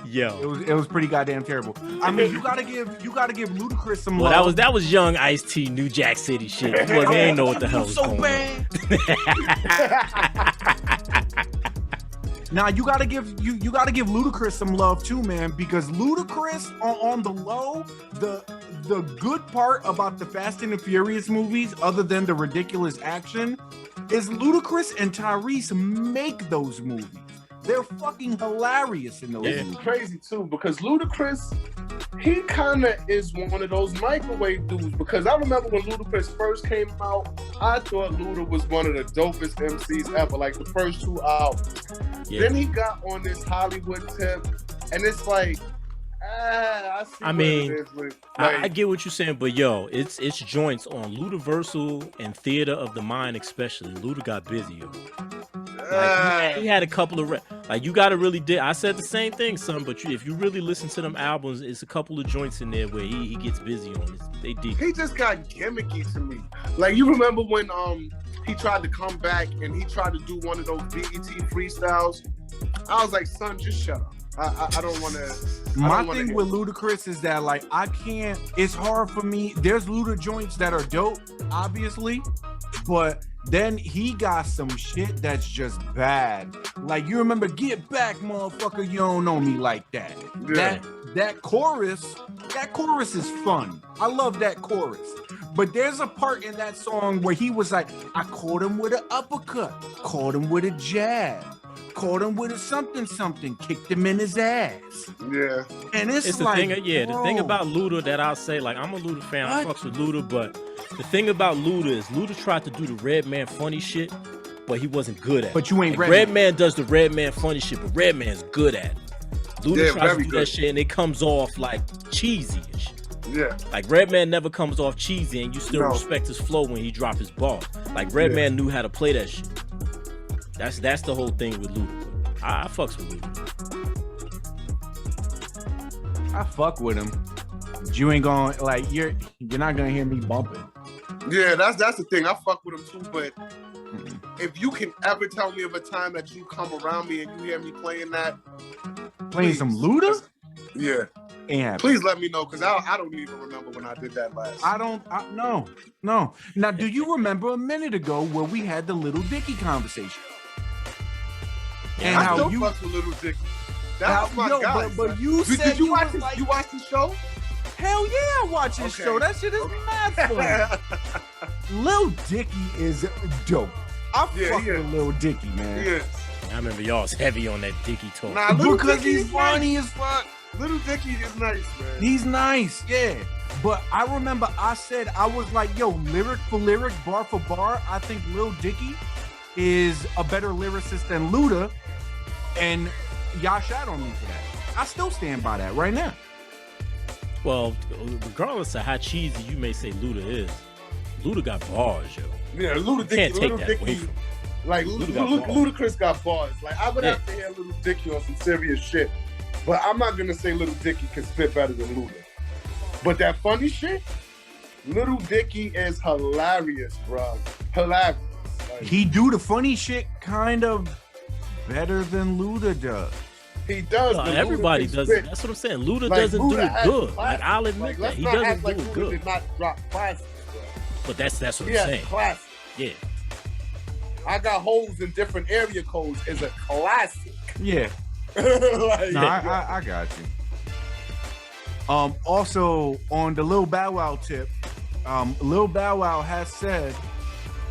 Yo. It was pretty goddamn terrible. I mean, you gotta give Ludacris some Well, love. that was young Ice-T, New Jack City shit. He ain't know what the hell was so going on. bad. Now you gotta give Ludacris some love too, man, because Ludacris on the low, the good part about the Fast and the Furious movies, other than the ridiculous action, is Ludacris and Tyrese make those movies. They're fucking hilarious in those Yeah. movies. Crazy too, because Ludacris, he kind of is one of those microwave dudes. Because I remember when Ludacris first came out, I thought Luda was one of the dopest MCs ever, like the first 2 albums. Yeah. Then he got on this Hollywood tip, and it's like, I see. I mean, what it is with, I like, get what you're saying, but yo, it's joints on Ludaversal and Theater of the Mind, especially. Luda got busy, yo. Like, he had a couple of like, you gotta really I said the same thing, son, but if you really listen to them albums, it's a couple of joints in there where he gets busy on it. They deep. he just got gimmicky to me. Like, you remember when he tried to come back and he tried to do one of those BET freestyles? I was like, son, just shut up. I don't want to. My thing with Ludacris is that, like, it's hard for me. There's Luda joints that are dope, obviously, but then he got some shit that's just bad. Like, you remember, get back, motherfucker, you don't know me like that. Yeah. That chorus is fun. I love that chorus. But there's a part in that song where he was like, I caught him with an uppercut, caught him with a jab, caught him with a something, kicked him in his ass. Yeah. And it's the like, thing, the thing about Luda that I'll say, like, I'm a Luda fan, I fucks with Luda, but the thing about Luda is Luda tried to do the Redman funny shit, but he wasn't good at it. But you ain't like, Redman does the Redman funny shit, but Redman's good at it. Luda tries to do that shit and it comes off like cheesy and shit. Yeah. Like Redman never comes off cheesy and you still respect his flow when he drop his ball. Like Redman knew how to play that shit. That's the whole thing with Luda. I fucks with Luda. I fuck with him. But you ain't gonna like you're not gonna hear me bumping. Yeah, that's the thing. I fuck with him too, but if you can ever tell me of a time that you come around me and you hear me playing that, some Luda, yeah, and please let me know because I don't even remember when I did that last. No. Now, do you remember a minute ago where we had the Little Dicky conversation? And I still fuck with Little Dicky. That was my guy. But you said did you watch this? Like, you watched the show? Hell yeah, I watch this show. That shit is mad fun. Lil Dicky is dope. I fuck with Lil Dicky, man. Yes. I remember y'all was heavy on that Dicky talk. Nah, because he's funny as fuck. Little Dicky is nice, man. He's nice, yeah. But I remember I said, I was like, yo, lyric for lyric, bar for bar, I think Lil Dicky is a better lyricist than Luda. And y'all shot on me for that. I still stand by that right now. Well, regardless of how cheesy you may say Luda is, Luda got bars, yo. Yeah, Luda Dicky. Can't take that away from him. Like, Ludacris got bars. Like, I would have to hear Little Dicky on some serious shit. But I'm not going to say Little Dicky can spit better than Luda. But that funny shit, Little Dicky is hilarious, bro. Hilarious. Like, he do the funny shit kind of better than Luda does. He does. Everybody does it. That's what I'm saying. Luda doesn't do it good. Like, I'll admit that. He doesn't do it good. Did not drop classics, bro. But that's what I'm saying. Classic. Yeah. I got holes in different area codes is a classic. Yeah. I got you. Also on the Lil Bow Wow tip, Lil Bow Wow has said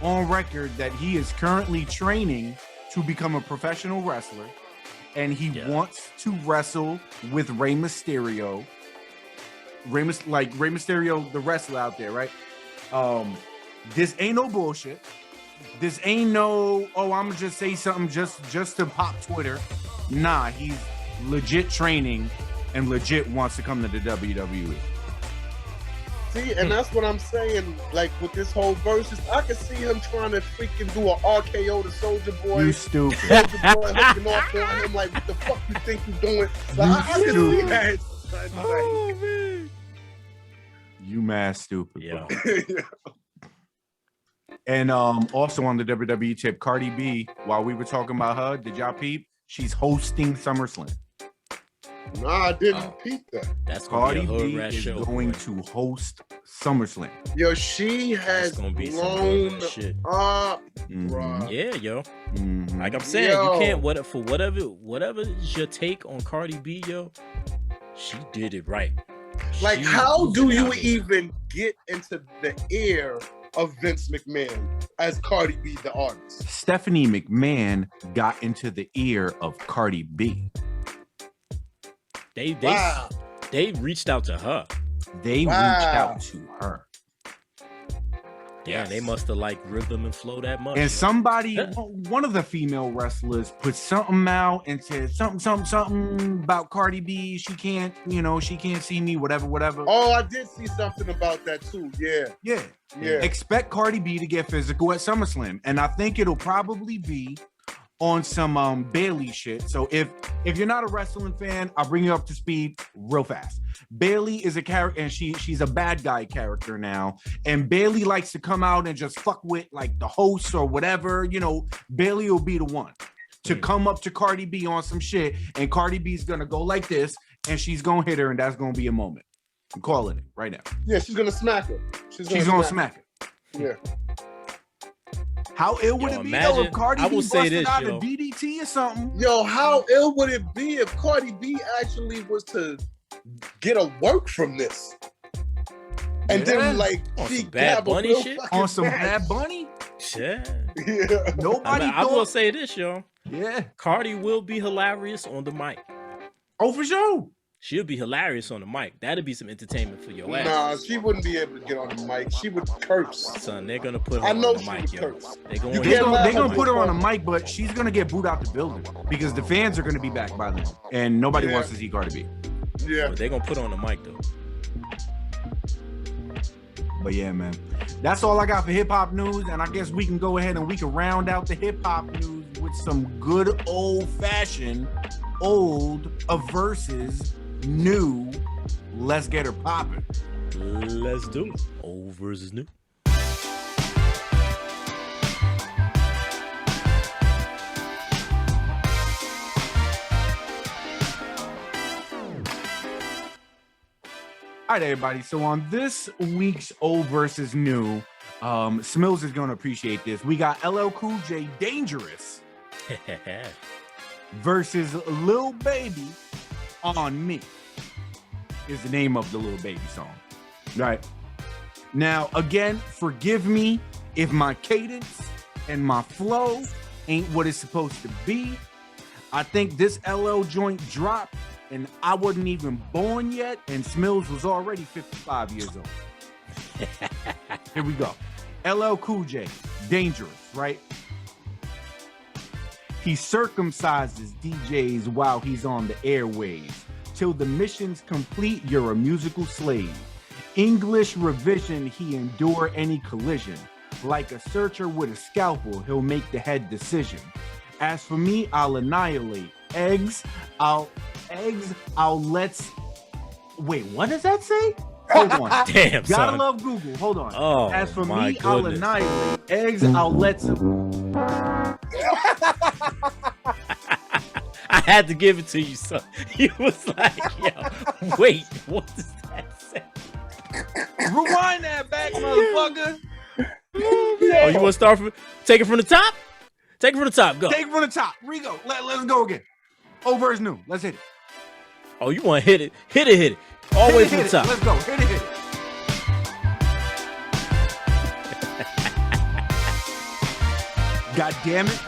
on record that he is currently training to become a professional wrestler, and he wants to wrestle with Rey Mysterio. Rey Mysterio, the wrestler out there, right? This ain't no bullshit. This ain't no, I'm gonna just say something just to pop Twitter. Nah, he's legit training and legit wants to come to the WWE. See, and that's what I'm saying. Like with this whole versus, I can see him trying to freaking do an RKO to Soldier Boy. You stupid. Soldier Boy hooking off on him like, what the fuck you think you doing? Like, I can see that. Oh man, you mad stupid. Yeah. And also on the WWE tip, Cardi B, while we were talking about her, did y'all peep? She's hosting SummerSlam. Nah, I didn't peep that. That's gonna Cardi be a B hood rat is show. going to host SummerSlam. Yo, she has gonna be blown shit. up, Mhm. bro. Yeah, yo. Mhm. Like I'm saying, Yo. you can't whatever is your take on Cardi B, yo. She did it right. Like, She how was do you out here. even get into the ear of Vince McMahon as Cardi B, the artist? Stephanie McMahon got into the ear of Cardi B. They Wow. they reached out to her. They reached out to her. Yeah, they must have liked rhythm and flow that much. And somebody, one of the female wrestlers, put something out and said something about Cardi B. She can't see me, whatever. Oh, I did see something about that too. Yeah. Expect Cardi B to get physical at SummerSlam, and I think it'll probably be on some Bailey shit. So if you're not a wrestling fan, I'll bring you up to speed real fast. Bailey is a character, and she's a bad guy character now. And Bailey likes to come out and just fuck with like the hosts or whatever. Bailey will be the one to come up to Cardi B on some shit, and Cardi B's gonna go like this, and she's gonna hit her, and that's gonna be a moment. I'm calling it right now. Yeah, she's gonna smack her. She's gonna smack her. Yeah. How ill would it be imagine- if Cardi I B will say busted this, out yo. a DDT or something? Yo, how ill would it be if Cardi B actually was to get a work from this? And then like On she some Bad have a Bunny real shit? fucking On some match. Bad Bunny? Yeah. Yeah. Nobody I will thought say this, yo. Yeah. Cardi will be hilarious on the mic. Oh, for sure. She'll be hilarious on the mic. That'll be some entertainment for your ass. Nah, she wouldn't be able to get on the mic. She would curse. Son, they're gonna put her I know on the she mic, would yo. curse. They're You going can't They're laugh gonna at put her this on a part. mic, but she's gonna get booed out the building because the fans are gonna be back by then, and nobody Yeah. wants to see Cardi B. Yeah. But they're gonna put her on the mic though. But yeah, man, that's all I got for hip hop news, and I guess we can go ahead and we can round out the hip hop news with some good old fashioned old versus new. Let's get her popping. Let's do it. Old versus new. All right, everybody. So on this week's old versus new, Smills is gonna appreciate this. We got LL Cool J Dangerous versus Lil Baby on Me is the name of the Lil Baby song. Right. Now, again, forgive me if my cadence and my flow ain't what it's supposed to be. I think this LL joint dropped and I wasn't even born yet, and Smills was already 55 years old. Here we go. LL Cool J, Dangerous, right? He circumcises DJs while he's on the airwaves. Till the mission's complete, you're a musical slave. English revision, he endure any collision. Like a searcher with a scalpel, he'll make the head decision. As for me, I'll annihilate. Let's wait, what does that say? Hold on. Damn, Gotta son. love Google. Hold on. Oh, As for my me, I'll goodness. annihilate. Eggs, I'll let some. I had to give it to you, son. He was like, yo, wait, what does that say? Rewind that back, motherfucker. Oh, you want to start from, take it from the top? Take it from the top, go. Take it from the top. Rigo, let's go again. Old versus new. Let's hit it. Oh, you want to hit it? Hit it. All the way from the top. Let's go. Hit it. God damn it.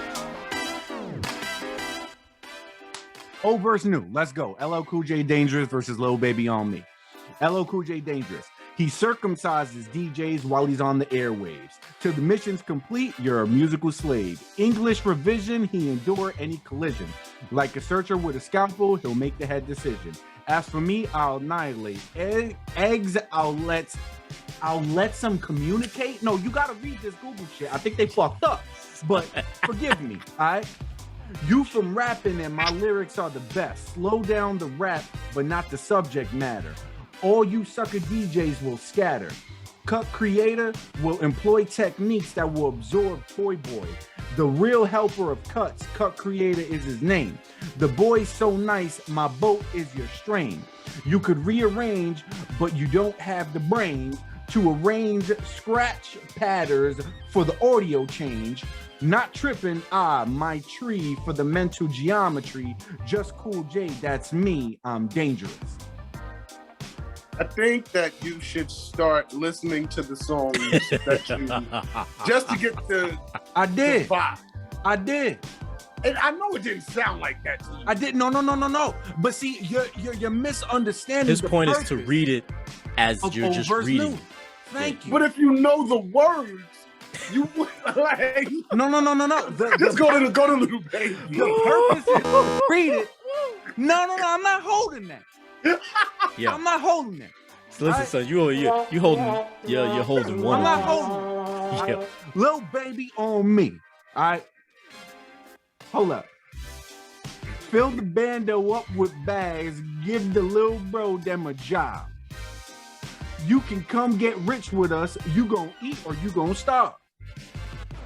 Old versus new. Let's go. LL Cool J Dangerous versus Lil Baby on Me. LL Cool J Dangerous. He circumcises DJs while he's on the airwaves. Till the mission's complete, you're a musical slave. English revision, he endure any collision. Like a searcher with a scalpel, he'll make the head decision. As for me, I'll annihilate. Eggs, I'll let some communicate. No, you gotta read this Google shit. I think they fucked up. But forgive me, all right? You from rapping and my lyrics are the best. Slow down the rap, but not the subject matter. All you sucker DJs will scatter. Cut creator will employ techniques that will absorb Toy Boy. The real helper of cuts, cut creator is his name. The boy's so nice, my boat is your strain. You could rearrange, but you don't have the brains to arrange scratch patterns for the audio change. Not tripping, my tree for the mental geometry. Just Cool J, that's me, I'm dangerous. I think that you should start listening to the songs that you just to get the I did. vibe. I did. And I know it didn't sound like that to you. I did. No. But see, you're misunderstanding. His the point is to purpose read it as of you're just Old versus reading. New. Thank you. But if you know the words, you would like No. just go to Little Baby. The purpose is to read it. No. I'm not holding that. Yeah. I'm not holding that. So listen, son, you holding, you're holding one. I'm not of holding it. them. Yeah. Lil Baby on me. All right. Hold up. Fill the bando up with bags. Give the little bro them a job. You can come get rich with us. You gonna eat or you gonna starve.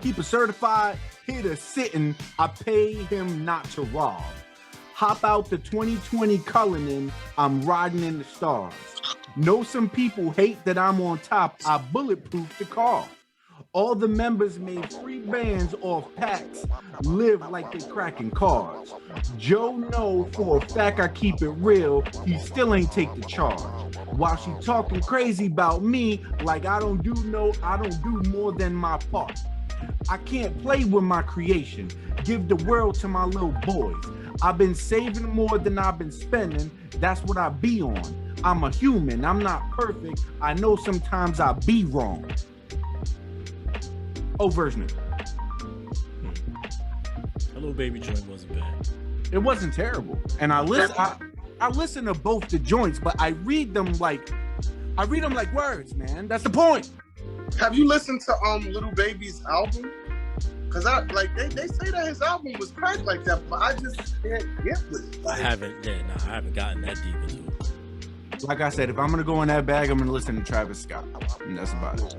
Keep a certified hitter sitting. I pay him not to rob. Hop out the 2020 Cullinan. I'm riding in the stars. Know some people hate that I'm on top. I bulletproof the car. All the members made free bands off packs. Live like they cracking cards. Joe know for a fact I keep it real. He still ain't take the charge. While she talking crazy about me, like I don't do more than my part. I can't play with my creation. give the world to my little boys. I've been saving more than I've been spending. That's what I be on. I'm a human. I'm not perfect. I know sometimes I be wrong. version. Hello Baby joint wasn't bad. It wasn't terrible. And I listen to both the joints, but I read them like words, man. That's the point. Have you listened to Little Baby's album? Cause they say that his album was cracked like that, but I just can't get with it. I haven't gotten that deep into it. Like I said, if I'm gonna go in that bag, I'm gonna listen to Travis Scott, and that's about it.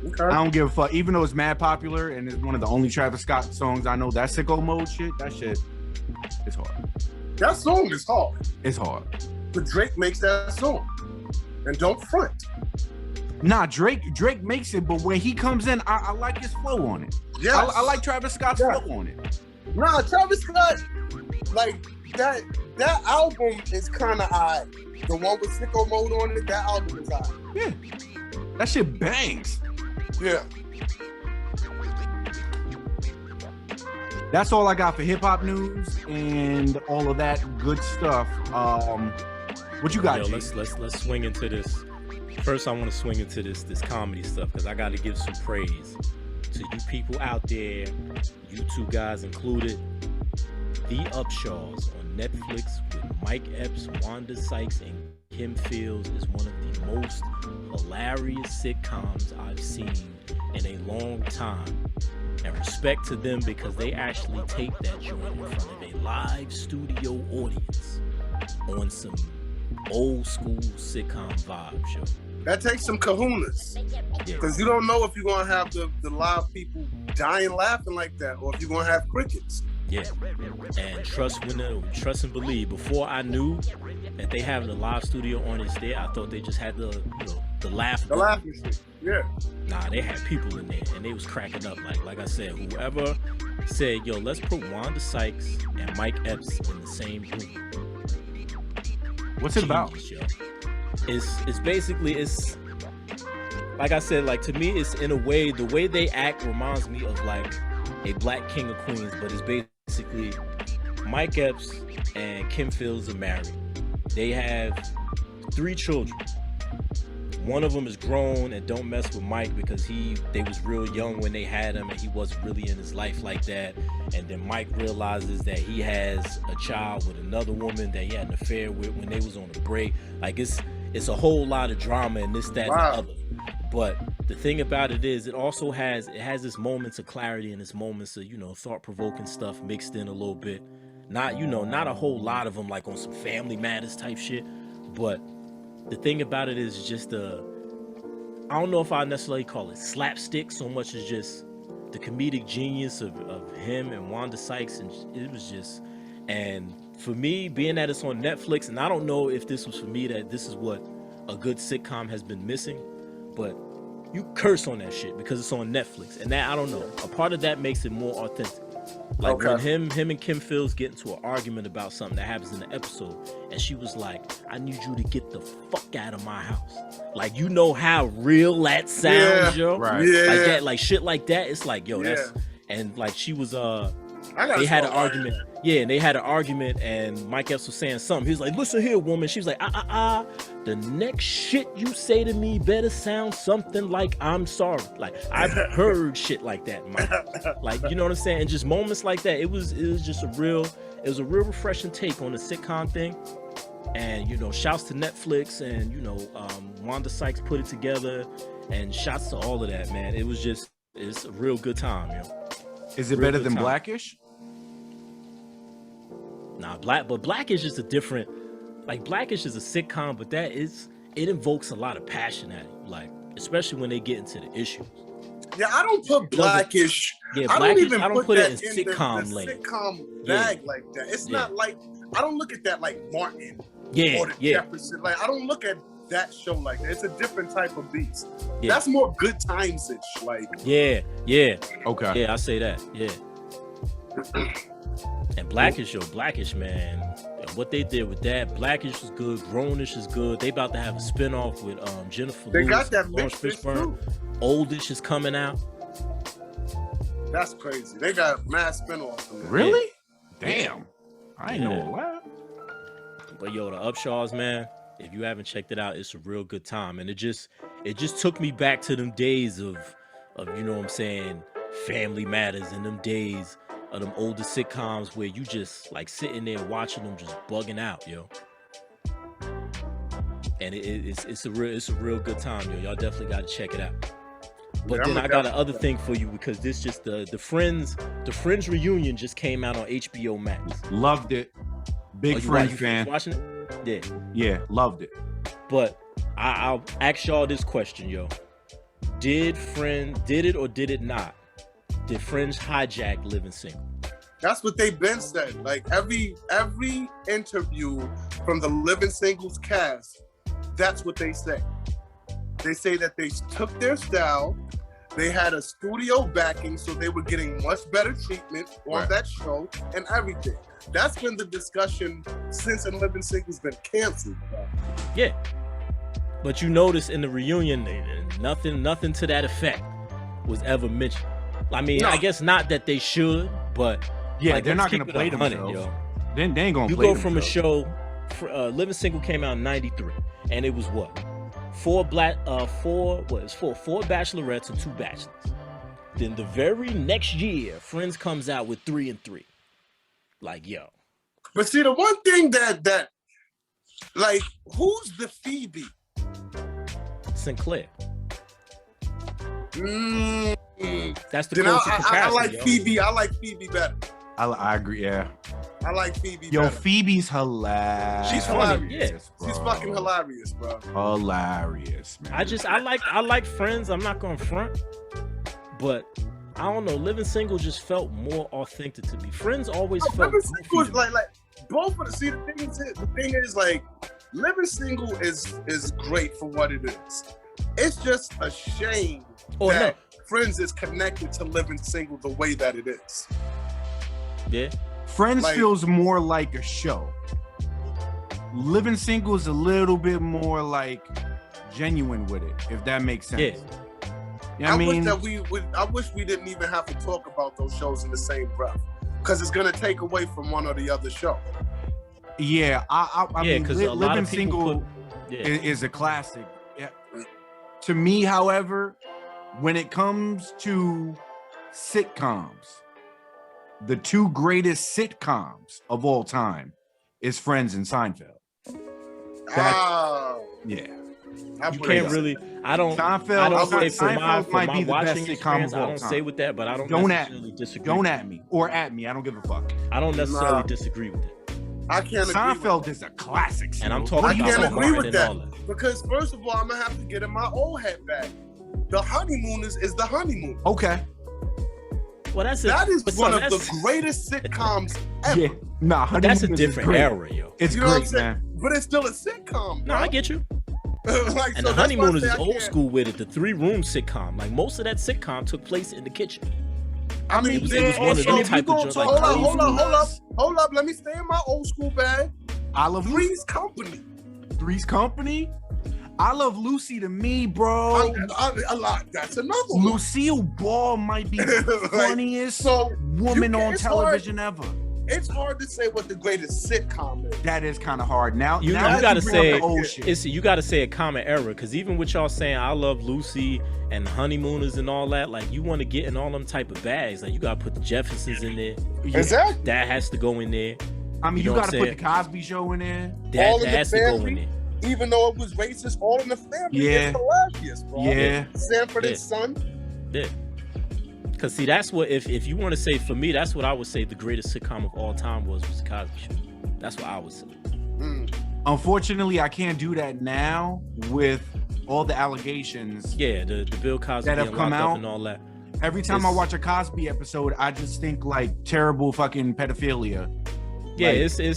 Okay. I don't give a fuck, even though it's mad popular and it's one of the only Travis Scott songs I know. That Sicko Mode shit, that shit, it's hard. That song is hard. It's hard. But Drake makes that song, and don't front. Nah, Drake makes it, but when he comes in, I like his flow on it. Yeah, I like Travis Scott's flow on it. Nah, Travis Scott, like that album is kind of odd. The one with Sicko Mode on it, that album is odd. Yeah, that shit bangs. Yeah. That's all I got for hip hop news and all of that good stuff. What you got, Yo, G? let's swing into this. First, I want to swing into this comedy stuff because I got to give some praise to you people out there, you two guys included. The Upshaws on Netflix with Mike Epps, Wanda Sykes, and Kim Fields is one of the most hilarious sitcoms I've seen in a long time. And respect to them because they actually taped that joint in front of a live studio audience on some old school sitcom vibe show. That takes some kahunas. Because you don't know if you're going to have the live people dying laughing like that or if you're going to have crickets. Yeah, and trust and believe. Before I knew that they having a live studio audience there, I thought they just had the laugh. The laughing shit. Yeah. Nah, they had people in there, and they was cracking up. Like I said, whoever said, "Yo, let's put Wanda Sykes and Mike Epps in the same room." What's it about? Yo. It's basically like I said, like to me, it's in a way the way they act reminds me of like a Black King of Queens, but it's basically Mike Epps and Kim Fields are married. They have 3 children. One of them is grown and don't mess with Mike because they was real young when they had him and he wasn't really in his life like that. And then Mike realizes that he has a child with another woman that he had an affair with when they was on a break. Like it's a whole lot of drama and this, that, and the other. But the thing about it is, it has its moments of clarity and its moments of, thought-provoking stuff mixed in a little bit. Not a whole lot of them like on some Family Matters type shit. But the thing about it is just I don't know if I necessarily call it slapstick so much as just the comedic genius of him and Wanda Sykes. And it was just, and for me, being that it's on Netflix, and I don't know if this was for me that this is what a good sitcom has been missing, but you curse on that shit because it's on Netflix, and that, I don't know, a part of that makes it more authentic. Like when him and Kim Fields get into an argument about something that happens in the episode, and she was like, "I need you to get the fuck out of my house." Like, you know how real that sounds, yo. Right. Yeah. Like that, like shit like that. It's like, yo, that's, and like she was they had an argument. Yeah, and they had an argument, and Mike Epps was saying something. He was like, "Listen here, woman." She was like, the next shit you say to me better sound something like I'm sorry. Like, I've heard shit like that, Mike. Like, you know what I'm saying? And just moments like that. It was just a real refreshing take on the sitcom thing. And, shouts to Netflix and, Wanda Sykes put it together, and shouts to all of that, man. It's a real good time, yo. Is it better than Blackish? Nah, Blackish is a different, like Blackish is a sitcom, but it invokes a lot of passion at it, like especially when they get into the issues. Yeah, I don't put Blackish. Yeah, Blackish. I don't put it in sitcom lane. Sitcom bag like that. It's not like, I don't look at that like Martin. Yeah, or the Jefferson. Like, I don't look at that show like that. It's a different type of beast. Yeah. That's more Good Times-ish. Like, yeah. Okay. Yeah, I say that. Yeah. And Blackish, man, and what they did with that, Blackish was good, Grownish is good. They about to have a spinoff with Jennifer they Lewis, got that Lawrence mixed Fishburne. too. Oldish is coming out. That's crazy. They got mad spinoffs from that. Really? Damn. I ain't know what. But yo, the Upshaws, man, if you haven't checked it out, it's a real good time. And it just took me back to them days of you know what I'm saying, Family Matters, and them days of them older sitcoms where you just like sitting there watching them just bugging out, yo. And it's a real good time, yo. Y'all definitely gotta check it out. But then I got another thing for you, because this just the Friends reunion just came out on HBO Max. Loved it. Big Friends fan. Watching it? Yeah. Yeah, loved it. But I'll ask y'all this question, yo. Did it or did it not? Did Friends hijack Living Single? That's what they've been said. Like every interview from the Living Singles cast, that's what they say. They say that they took their style, they had a studio backing, so they were getting much better treatment on that show and everything. That's been the discussion since Living Single's been canceled. Yeah. But you notice in the reunion, nothing to that effect was ever mentioned. I mean, I guess not that they should, but yeah, like, they're not going to play themselves. Yo. They ain't going to You play go themselves. from a show, Living Single came out in '93, and it was what? Four bachelorettes and 2 bachelors. Then the very next year, Friends comes out with 3 and 3. Like, yo. But see, the one thing that like, who's the Phoebe? Sinclair. That's the Then closest comparison. I like yo. Phoebe. I like Phoebe better. I agree, yeah. I like Phoebe Yo, better. Phoebe's hilarious. She's funny, hilarious. bro. She's fucking hilarious, bro. Hilarious, man. I like Friends. I'm not gonna front, but I don't know. Living Single just felt more authentic to me. Friends always felt Living Single is goofy. like both of the. See, the thing is like, Living Single is great for what it is. It's just a shame that Friends is connected to Living Single the way that it is. Yeah. Friends like, feels more like a show. Living Single is a little bit more like genuine with it, if that makes sense. Yeah. You know what I wish we didn't even have to talk about those shows in the same breath, because it's gonna take away from one or the other show. Yeah, I mean, because a lot Living of people Single is a classic. Yeah. To me, however, when it comes to sitcoms, the 2 greatest sitcoms of all time is Friends and Seinfeld. Yeah. You can't really. I don't say for my watching experience, I don't say with that, but I don't necessarily disagree. Don't at me or at me. I don't give a fuck. I don't necessarily disagree with it. I can't. Seinfeld is a classic. And I'm talking about. I can't agree with that, because first of all, I'm gonna have to get in my old head back. The Honeymooners is the honeymoon. Okay. Well, that is one of the greatest sitcoms ever. Yeah. Nah, that's a different era, yo. It's great, man. But it's still a sitcom. No, I get you. Like, and the Honeymooners is old school with it. The 3-room sitcom. Like, most of that sitcom took place in the kitchen. I mean, it was one of them type of jokes. Hold up. Let me stay in my old school bag. I love Three's Company. Three's Company? I Love Lucy to me, bro. A lot. That's another one. Lucille Ball might be the funniest woman on television ever. It's hard to say what the greatest sitcom is. That is kind of hard. Now you gotta say you gotta say a common era, because even with y'all saying I Love Lucy and the Honeymooners and all that, like, you want to get in all them type of bags, like, you gotta put the Jeffersons in there. Exactly. That has to go in there. I mean, you gotta put the Cosby Show in there. That has to go in there. Even though it was racist, All in the Family is hilarious, bro. Yeah. Sanford and Son. Yeah. Because, see, that's what, if you want to say, for me, that's what I would say the greatest sitcom of all time was the Cosby Show. That's what I would say. Unfortunately, I can't do that now with all the allegations. Yeah, the Bill Cosby that have come out and all that. Every time I watch a Cosby episode, I just think like terrible fucking pedophilia. Yeah, like,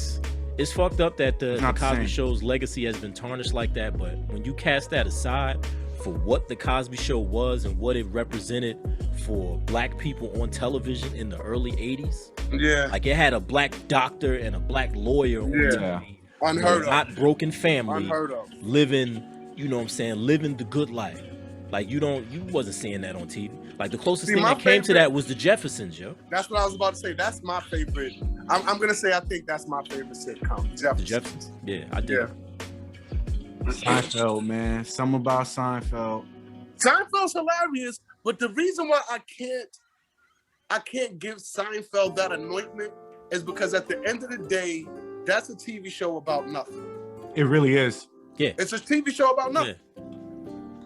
it's fucked up that the Cosby the Show's legacy has been tarnished like that. But when you cast that aside for what the Cosby Show was and what it represented for black people on television in the early 80s, like, it had a black doctor and a black lawyer on TV. Unheard of. Not broken family. Unheard of. Living, you know what I'm saying, living the good life. Like you wasn't seeing that on TV. Like the closest See, thing my that came to favorite- that was the Jeffersons, yo. That's what I was about to say. That's my favorite. I'm gonna say I think that's my favorite sitcom. The Jeffersons. Yeah, I did. Yeah. Seinfeld, man. Something about Seinfeld. Seinfeld's hilarious, but the reason why I can't give Seinfeld that anointment is because at the end of the day, that's a TV show about nothing. It really is. Yeah. It's a TV show about nothing. Yeah.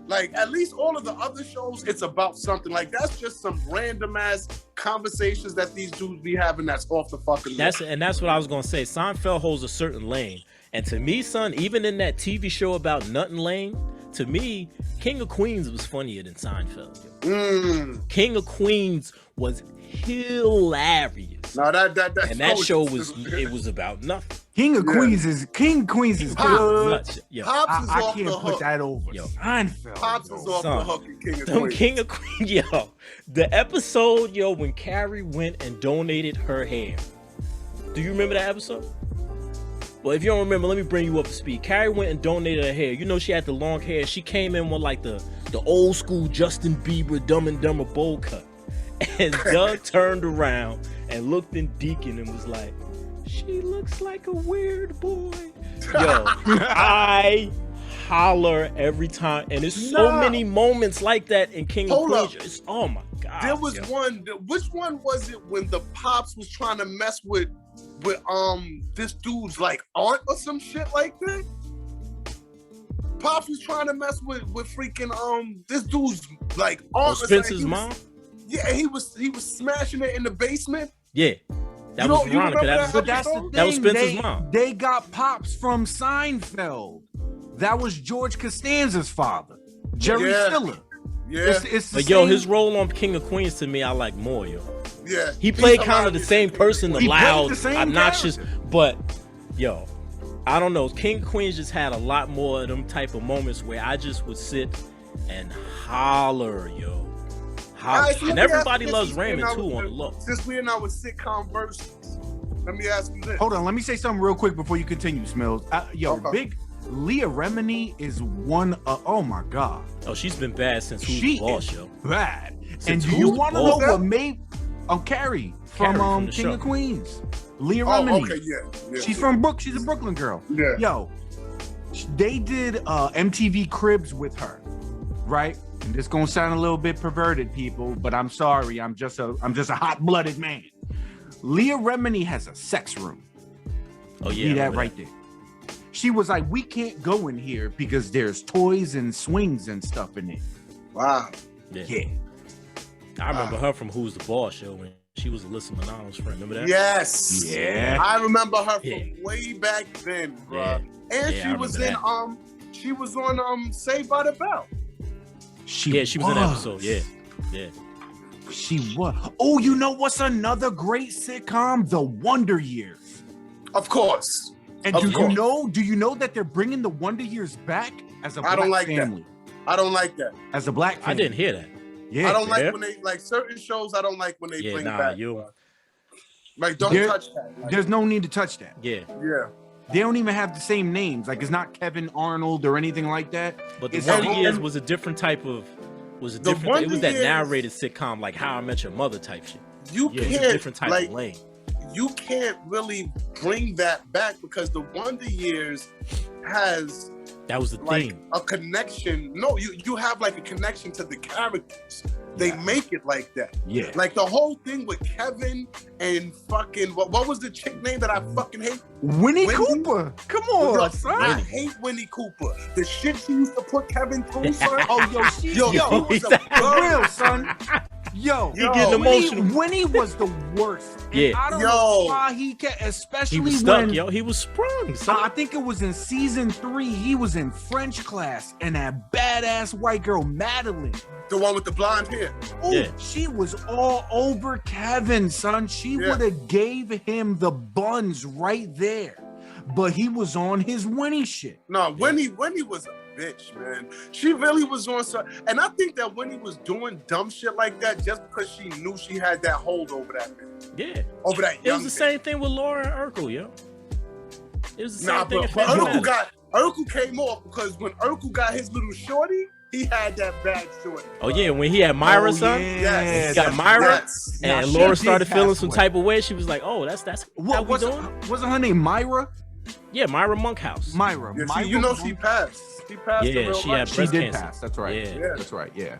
Like, at least all of the other shows, it's about something. Like, that's just some random ass conversations that these dudes be having that's off the fucking wall. That's what I was gonna say. Seinfeld holds a certain lane. And to me, son, even in that TV show about nothing lane, to me, King of Queens was funnier than Seinfeld. King of Queens was hilarious. No, that's and that show was about nothing. King of Queens is good. Nuts. Yo, Pops is I off can't the put hook. that over. Yo. Seinfeld. Pops is off Son, the hook in King of them Queens. King of Queens, yo. The episode, yo, when Carrie went and donated her hair. Do you remember that episode? Well, if you don't remember, let me bring you up to speed. Carrie went and donated her hair. You know she had the long hair. She came in with like the old school Justin Bieber Dumb and Dumber bowl cut. And Doug turned around and looked in Deacon and was like, she looks like a weird boy. Yo, I holler every time. And there's so many moments like that in King of Queens. It's, oh my God. There was one. Which one was it when the Pops was trying to mess with this dude's like aunt or some shit like that? Pops was trying to mess with freaking this dude's like aunt. Spencer's mom? Yeah, he was smashing it in the basement. Yeah. That was Veronica. That's That's the thing. That was Spencer's mom. They got Pops from Seinfeld. That was George Costanza's father, Jerry Stiller. Yeah. It's the But yo, same- his role on King of Queens to me, I like more, yo. Yeah. He played He's kind of the hilarious. same person, the He played loud, the same obnoxious, character. but yo, I don't know. King of Queens just had a lot more of them type of moments where I just would sit and holler, yo. Holler. Alright, so let And me ask everybody you loves this, Raymond since too we're on the low. Since we're now with sitcom versions, let me ask you this. Hold on, let me say something real quick before you continue, Smills. Okay. Big Leah Remini is one of, oh my God. Oh, she's been bad since Who's She the Boss, is yo. bad. Since And do Who's you the want to know Boss? what made Carrie from, Carrie from the King show. of Queens? Leah Oh, Remini. okay, yeah. She's she's a Brooklyn girl. Yeah. Yo, they did MTV Cribs with her, right? And this gonna sound a little bit perverted, people, but I'm sorry. I'm just a hot-blooded man. Leah Remini has a sex room. Oh See yeah, that remember right there. She was like, we can't go in here because there's toys and swings and stuff in it. Wow. Yeah. Yeah. I remember her from Who's the Boss, yo, when she was Alyssa Milano's friend. Remember that? Yes. Yeah. I remember her from Yeah. way back then, bro. Yeah. And Yeah, she I was remember in she was on Saved by the Bell. She was in the episode. Yeah. Yeah. She was. Oh, you know what's another great sitcom? The Wonder Years. Of course. And Of do course. you know that they're bringing the Wonder Years back as a I don't black like that. family? I don't like that. As a black family. I didn't hear that. Yeah. I don't like Yeah. when they like certain shows. I don't like when they Yeah, bring nah, back. you. Like, don't There- touch that. Like, There's no need to touch that. Yeah. yeah. They don't even have the same names. Like it's not Kevin Arnold or anything like that. But the It's Wonder all- Years was a different type of. Was a The different. It Wonder was that Years- narrated sitcom like How I Met Your Mother type shit. You Yeah, it's can't a different type like of lane. you can't really bring that back because the Wonder Years has That was the like theme. a connection. No, you have like a connection to the characters. They make it like that. Yeah. Like the whole thing with Kevin and fucking what was the chick name that I fucking hate? Winnie Winnie? Cooper. Come on, Yo, son. I hate Winnie Cooper. The shit she used to put Kevin through, son. Oh, yo, she, Yo, yo, he was a for bug. real, son. Yo, He getting emotional. Winnie was the worst. And Yeah. I don't Yo. know why he can't, He especially was stuck, when yo. He was sprung. Son. I think it was in season 3. He was in French class, and that badass white girl Madeline. The one with the blonde hair. Ooh, Yeah. she was all over Kevin, son. She Yeah. would have gave him the buns right there, but he was on his Winnie shit. No, Winnie was a bitch, man. She really was on some, and I think that Winnie was doing dumb shit like that just because she knew she had that hold over that man, Yeah. over that It young was the man. same thing with Laura and Urkel, yo. It was the same Nah, thing. but in Family Urkel Matters. Urkel came off because when Urkel got his little shorty, he had that bad shorty. Oh yeah, when he had Myra, Oh, son. yes. He got Myra, Yes. Now, and she Laura did started feeling pass some away. type of way. She was like, "Oh, that's how What we doing?" wasn't her name Myra? Yeah, Myra Monkhouse. Myra. Yeah, Myra you know she passed. She passed in Yeah, real she life. had She breast did cancer. pass. That's right. Yeah. That's right. Yeah.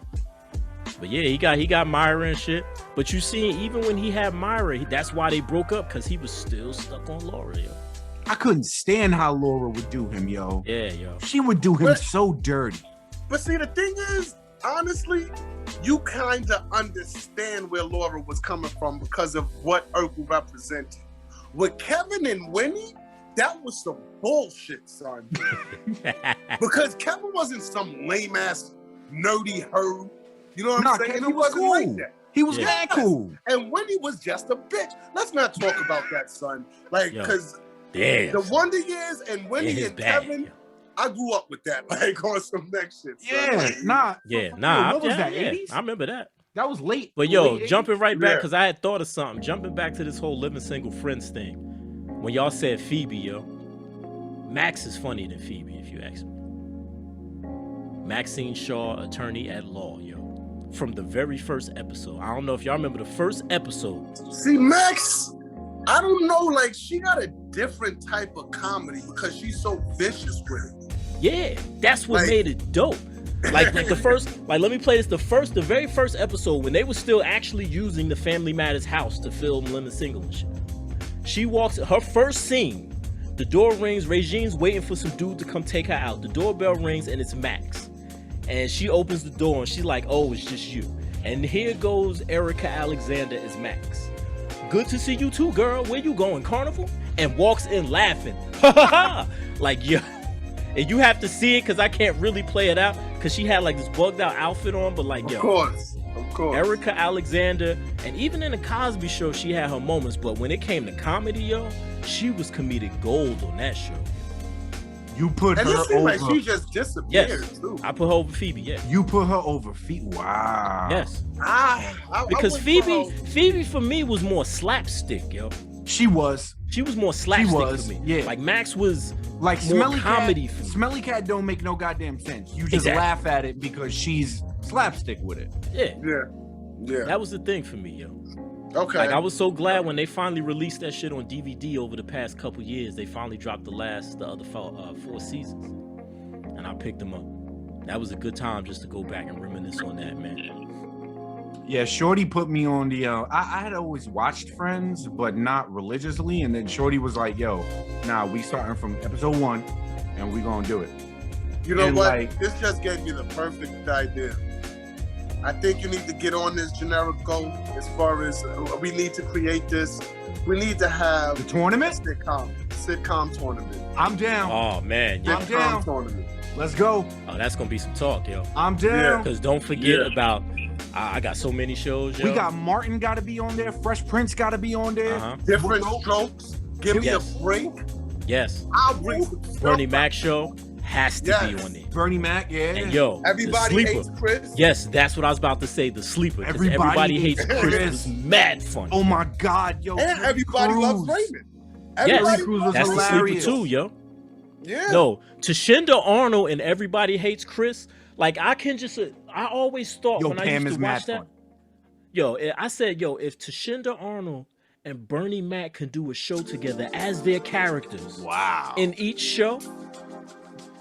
But yeah, he got Myra and shit. But you see, even when he had Myra, that's why they broke up, because he was still stuck on Laura, yo. I couldn't stand how Laura would do him, yo. Yeah, yo. She would do him But- so dirty. But see, the thing is, honestly, you kind of understand where Laura was coming from because of what Urkel represented. With Kevin and Winnie, that was some bullshit, son. Because Kevin wasn't some lame ass nerdy herb. You know what Nah, I'm saying? Kevin He was wasn't cool. like that. He was Yeah. that cool. And Winnie was just a bitch. Let's not talk about that, son. Like, Yo. because Damn. the Wonder Years and Winnie Yeah, and bad, Kevin, yo. I grew up with that. Like, on some next shit. son. Yeah. Like, Nah. Yeah, What nah. was yeah, that? yeah. 80s? I remember that. That was late. But yo, late 80s? jumping right back, Yeah. because I had thought of something. Jumping back to this whole living single friends thing. When y'all said Phoebe, yo, Max is funnier than Phoebe, if you ask me. Maxine Shaw, attorney at law, yo. From the very first episode. I don't know if y'all remember the first episode. See, Max, I don't know. Like, she got a different type of comedy because she's so vicious with it. Yeah, that's what Like- made it dope. Like the first, like let me play this. The very first episode when they were still actually using the Family Matters house to film Living Single and shit. She walks, her first scene, the door rings, Regine's waiting for some dude to come take her out. The doorbell rings and it's Max. And she opens the door and she's like, oh, it's just you. And here goes Erica Alexander as Max. Good to see you too, girl. Where you going, Carnival? And walks in laughing. Ha ha ha! Like, yo. And you have to see it because I can't really play it out because she had like this bugged out outfit on, but like, yo. Of course. Erica Alexander, and even in the Cosby Show, she had her moments, but when it came to comedy, yo, she was comedic gold on that show. You put And her it seemed like over. she just disappeared, Yes, too. I put her over Phoebe, yeah. You put her over feet. Wow. Yes, I because wouldn't call- Phoebe for me was more slapstick, yo. She was. She was more slapstick was, for me. yeah. Like Max was Like more Smelly comedy Cat. for me. Smelly Cat don't make no goddamn sense. You just Exactly. laugh at it because she's slapstick with it. Yeah, Yeah. that was the thing for me, yo. Okay. Like I was so glad when they finally released that shit on DVD over the past couple years. They finally dropped the other four seasons, and I picked them up. That was a good time just to go back and reminisce on that, man. Yeah, Shorty put me on the. I had always watched Friends, but not religiously. And then Shorty was like, "Yo, nah, we starting from episode 1, and we gonna do it." You know And, what? like- This just gave me the perfect idea. I think you need to get on this generic goal as far as we need to create this. We need to have The a tournament. sitcom tournament. I'm down. Oh man, yeah. I'm Sitcom down. tournament. Let's go. Oh, that's gonna be some talk, yo. I'm down. Yeah. Because don't forget Yeah. about I got so many shows, yo. We got Martin got to be on there. Fresh Prince got to be on there. Uh-huh. Different Nope. strokes. Give me Yes. a break. Yes, I'll bring some stuff. Bernie Mac show has to be Yes. on there. Bernie Mac, yeah. And yo, Everybody the sleeper. hates Chris. Yes, that's what I was about to say. The sleeper. 'Cause Everybody everybody hates hates Chris. Chris. Was mad funny. Oh my God, yo. And everybody loves Raymond. yes, Everybody Cruz was loves that's the sleeper hilarious. too, yo. Yeah. No, Tashinda Arnold and Everybody Hates Chris. Like I can just, I always thought Yo, when I Pam used is to mad watch that. fun. Yo, I said, yo, if Tashinda Arnold and Bernie Mac can do a show together as their characters Wow. in each show,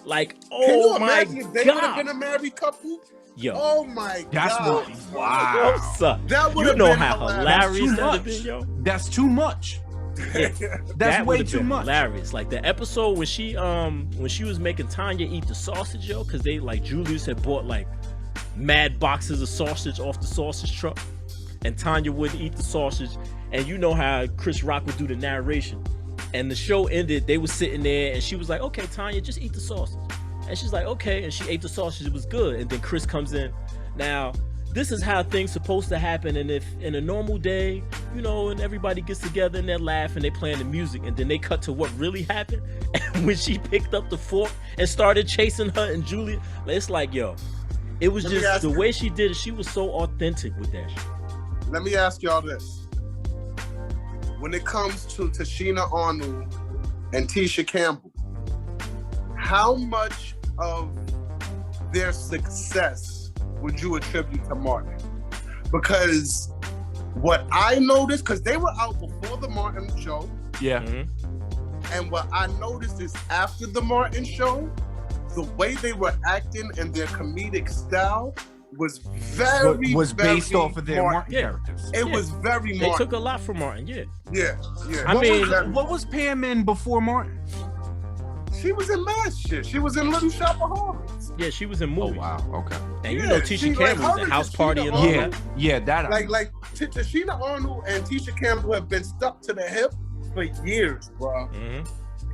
like, Can you oh my imagine if they would have been god, a married couple? yo, Oh my That's god. what. Wow. son, That would you have know been how hilarious Too that would much. have been, yo. That's too much. That's That way would've too been much. hilarious. Like the episode when she was making Tanya eat the sausage, yo, because they like Julius had bought like mad boxes of sausage off the sausage truck, and Tanya wouldn't eat the sausage, and you know how Chris Rock would do the narration, and the show ended. They were sitting there, and she was like, "Okay, Tanya, just eat the sausage," and she's like, "Okay," and she ate the sausage. It was good, and then Chris comes in. Now, this is how things supposed to happen, and if in a normal day, you know, and everybody gets together and they laugh and they playing the music, and then they cut to what really happened, and when she picked up the fork and started chasing her and Julia, it's like, yo, it was Let me just ask the you- way she did it. She was so authentic with that shit. Let me ask y'all this. When it comes to Tashina Arnold and Tisha Campbell, how much of their success would you attribute to Martin? Because what I noticed, because they were out before the Martin show, Yeah. and what I noticed is after the Martin show, the way they were acting and their comedic style was was based very off of their Martin characters. It was very They Martin. took a lot from Martin, yeah. Yeah. What was Pam in before Martin? She was in mad shit. She was in Little Shop of Horrors. Yeah, she was in movies. Oh wow, okay. And you Yeah, know Tisha she, Campbell like, was in her House and Party and all Tashina that. Yeah, that. Like Tashina Arnold and Tisha Campbell have been stuck to the hip for years, bro.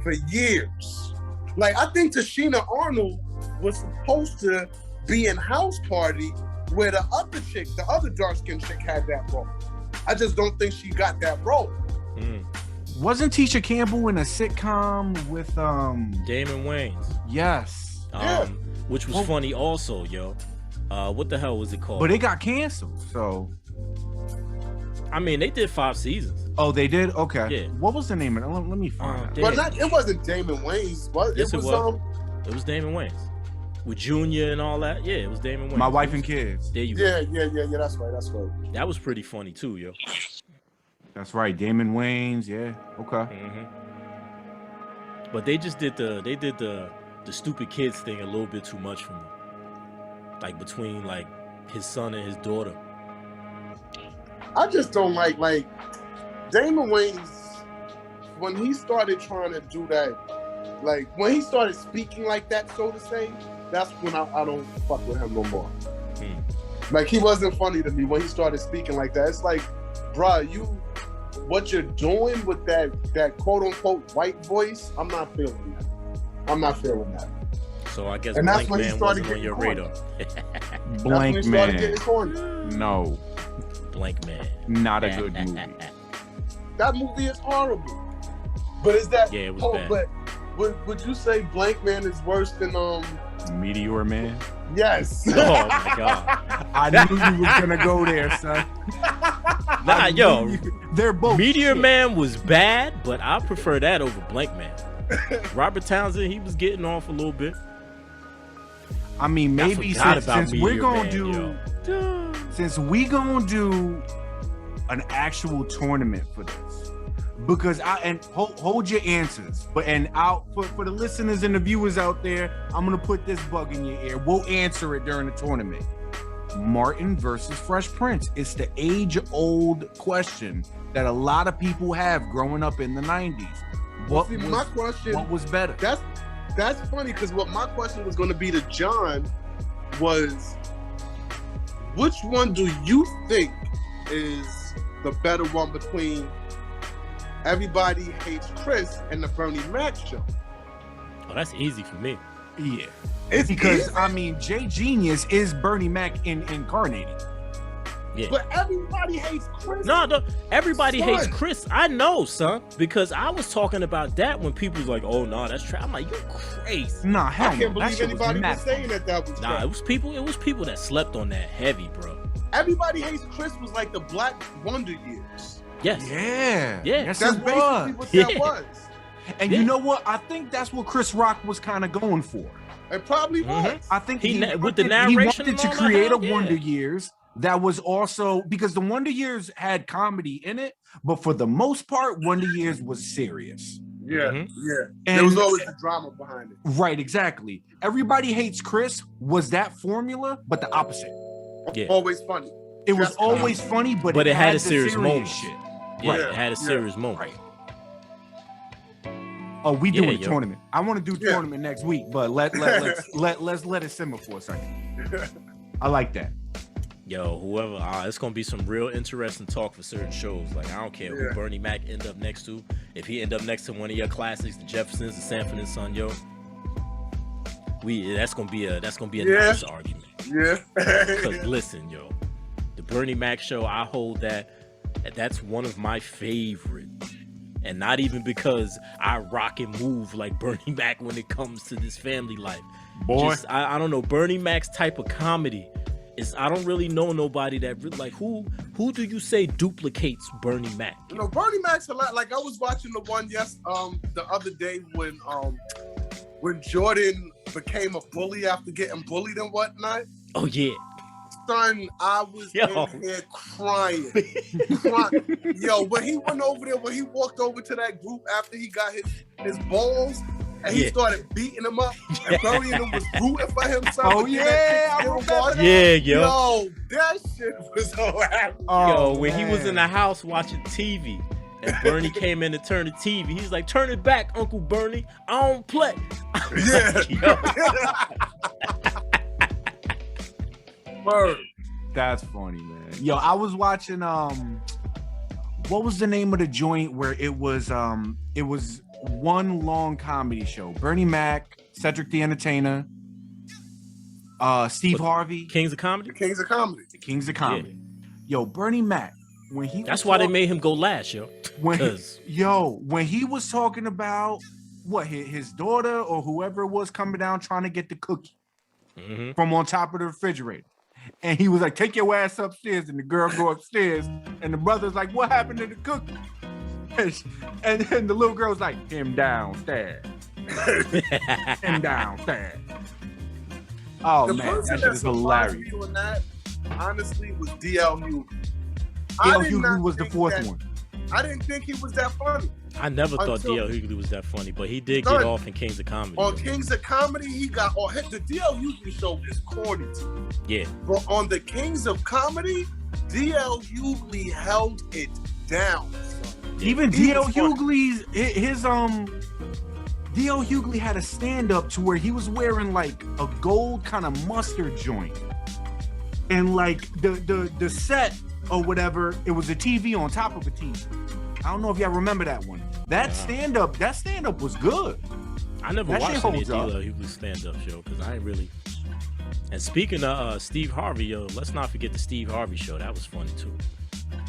For years. Like, I think Tashina Arnold was supposed to be in House Party where the other chick, the other dark-skinned chick, had that role. I just don't think she got that role. Wasn't Tisha Campbell in a sitcom with Damon Wayans. Yes. Which was funny also, yo. What the hell was it called? But it got canceled, so. I mean, they did 5 seasons. Oh, they did? Okay. Yeah. What was the name of it? Let me find out. But it wasn't Damon Wayans. Yes, it was. It was Damon Wayans. With Junior and all that. Yeah, it was Damon Wayans. My Wife and Kids. There you go. Yeah, that's right. That was pretty funny too, yo. That's right. Damon Wayans, yeah. Okay. But they just did the stupid kids thing a little bit too much for me. Like between like his son and his daughter. I just don't like Damon Wayans when he started trying to do that, like when he started speaking like that, so to say, that's when I don't fuck with him no more. Like, he wasn't funny to me when he started speaking like that. It's like, bruh, what you're doing with that quote unquote white voice, I'm not feeling that. So I guess and Blank Man wasn't on your radar. Blank Man. No. Blank Man. Not a good movie. That movie is horrible. But is that? Yeah, it was bad. But would you say Blank Man is worse than Meteor Man? Yes. Oh my god. I knew you was gonna go there, son. Nah, yo. They're both Meteor shit. Man was bad, but I prefer that over Blank Man. Robert Townsend, he was getting off a little bit. I mean, maybe since we're gonna do an actual tournament for this, because hold your answers, for the listeners and the viewers out there, I'm gonna put this bug in your ear. We'll answer it during the tournament. Martin versus Fresh Prince. It's the age-old question that a lot of people have growing up in the 90s. What was better? That's funny, because what my question was going to be to John was, which one do you think is the better one between Everybody Hates Chris and the Bernie Mac show? Oh, that's easy for me. Yeah. It's because easy. I mean, Jay Genius is Bernie Mac incarnated. Yeah. But Everybody Hates Chris. No, everybody Son. hates Chris. I know, son, because I was talking about that when people was like, "Oh no, that's trash." I'm like, "You're crazy." Nah, hell I can't no. That believe shit was anybody mad was saying that was Nah, trash. it was people that slept on that heavy, bro. Everybody Hates Chris was like the Black Wonder Years. Yes. Yeah. Yeah. Yes, That's it basically was. what Yeah. that was. And Yeah. you know what? I think that's what Chris Rock was kind of going for. It probably was. I think With the he narration wanted to and all create that, a yeah. Wonder Years that was also, because the Wonder Years had comedy in it, but for the most part, Wonder Years was serious. Yeah, Mhm. yeah. And- There was always the drama behind it. Right, exactly. Everybody Hates Chris was that formula, but the opposite. Yeah. Always funny. It was Just always funny, but it had a the serious moment. shit. Yeah, Right. it had a serious moment. Right. Oh, we doing a yo. tournament. I want to do a Yeah. tournament next week, but let's let it simmer for a second. I like that. Yo, whoever, it's gonna be some real interesting talk for certain shows. Like, I don't care Yeah. who Bernie Mac end up next to. If he end up next to one of your classics, the Jeffersons, the Sanford and Son, yo, that's gonna be a Yeah. nice argument. Yeah. Cause listen, yo, the Bernie Mac show, I hold that's one of my favorite. And not even because I rock and move like Bernie Mac when it comes to this family life. Boy. Just, I don't know, Bernie Mac's type of comedy is, I don't really know nobody that really, like, who do you say duplicates Bernie Mac? You know, Bernie Mac's a lot. Like, I was watching the one the other day when when Jordan became a bully after getting bullied and whatnot. Oh yeah. Son, I was Yo. in here crying. Yo, when he went over there, when he walked over to that group after he got his balls, and he started beating him up, and burying him was rooting for himself. Oh yeah, I remember that. Yeah, yo. Yo, that shit was hilarious. Yo, when he was in the house watching TV, and Bernie came in to turn the TV, he's like, "Turn it back, Uncle Bernie. I don't play." Word. That's funny, man. Yo, I was watching what was the name of the joint where it was one long comedy show. Bernie Mac, Cedric the Entertainer, Steve Harvey. Kings of Comedy? The Kings of Comedy. The Kings of Comedy. Yo, Bernie Mac, when he That's why they made him go last, yo. when he was talking about what his daughter or whoever it was coming down trying to get the cookie from on top of the refrigerator. And he was like, "Take your ass upstairs." And the girl go upstairs, and the brother's like, "What happened to the cookie?" And then the little girl's like, "Him downstairs." Him downstairs. Oh The man, person that shit is surprised hilarious. me on that, honestly, was DL Hughley. D.L. Hughley was the fourth one. I didn't think he was that funny. I never thought Until- D.L. Hughley was that funny, but he did Son, get off in Kings of Comedy. On yo. Kings of Comedy, he got on. The DL Hughley show is corny to me. Yeah. But on the Kings of Comedy, DL Hughley held it down. Son. Even He D.L. was funny. Hughley's D.L. Hughley had a stand-up to where he was wearing like a gold kind of mustard joint. And like the set or whatever, it was a TV on top of a TV. I don't know if y'all remember that one. That stand-up was good. I never That shit watched any holds up. D.L. Hughley stand-up show because I ain't really. And speaking of Steve Harvey, yo, let's not forget the Steve Harvey show. That was funny too.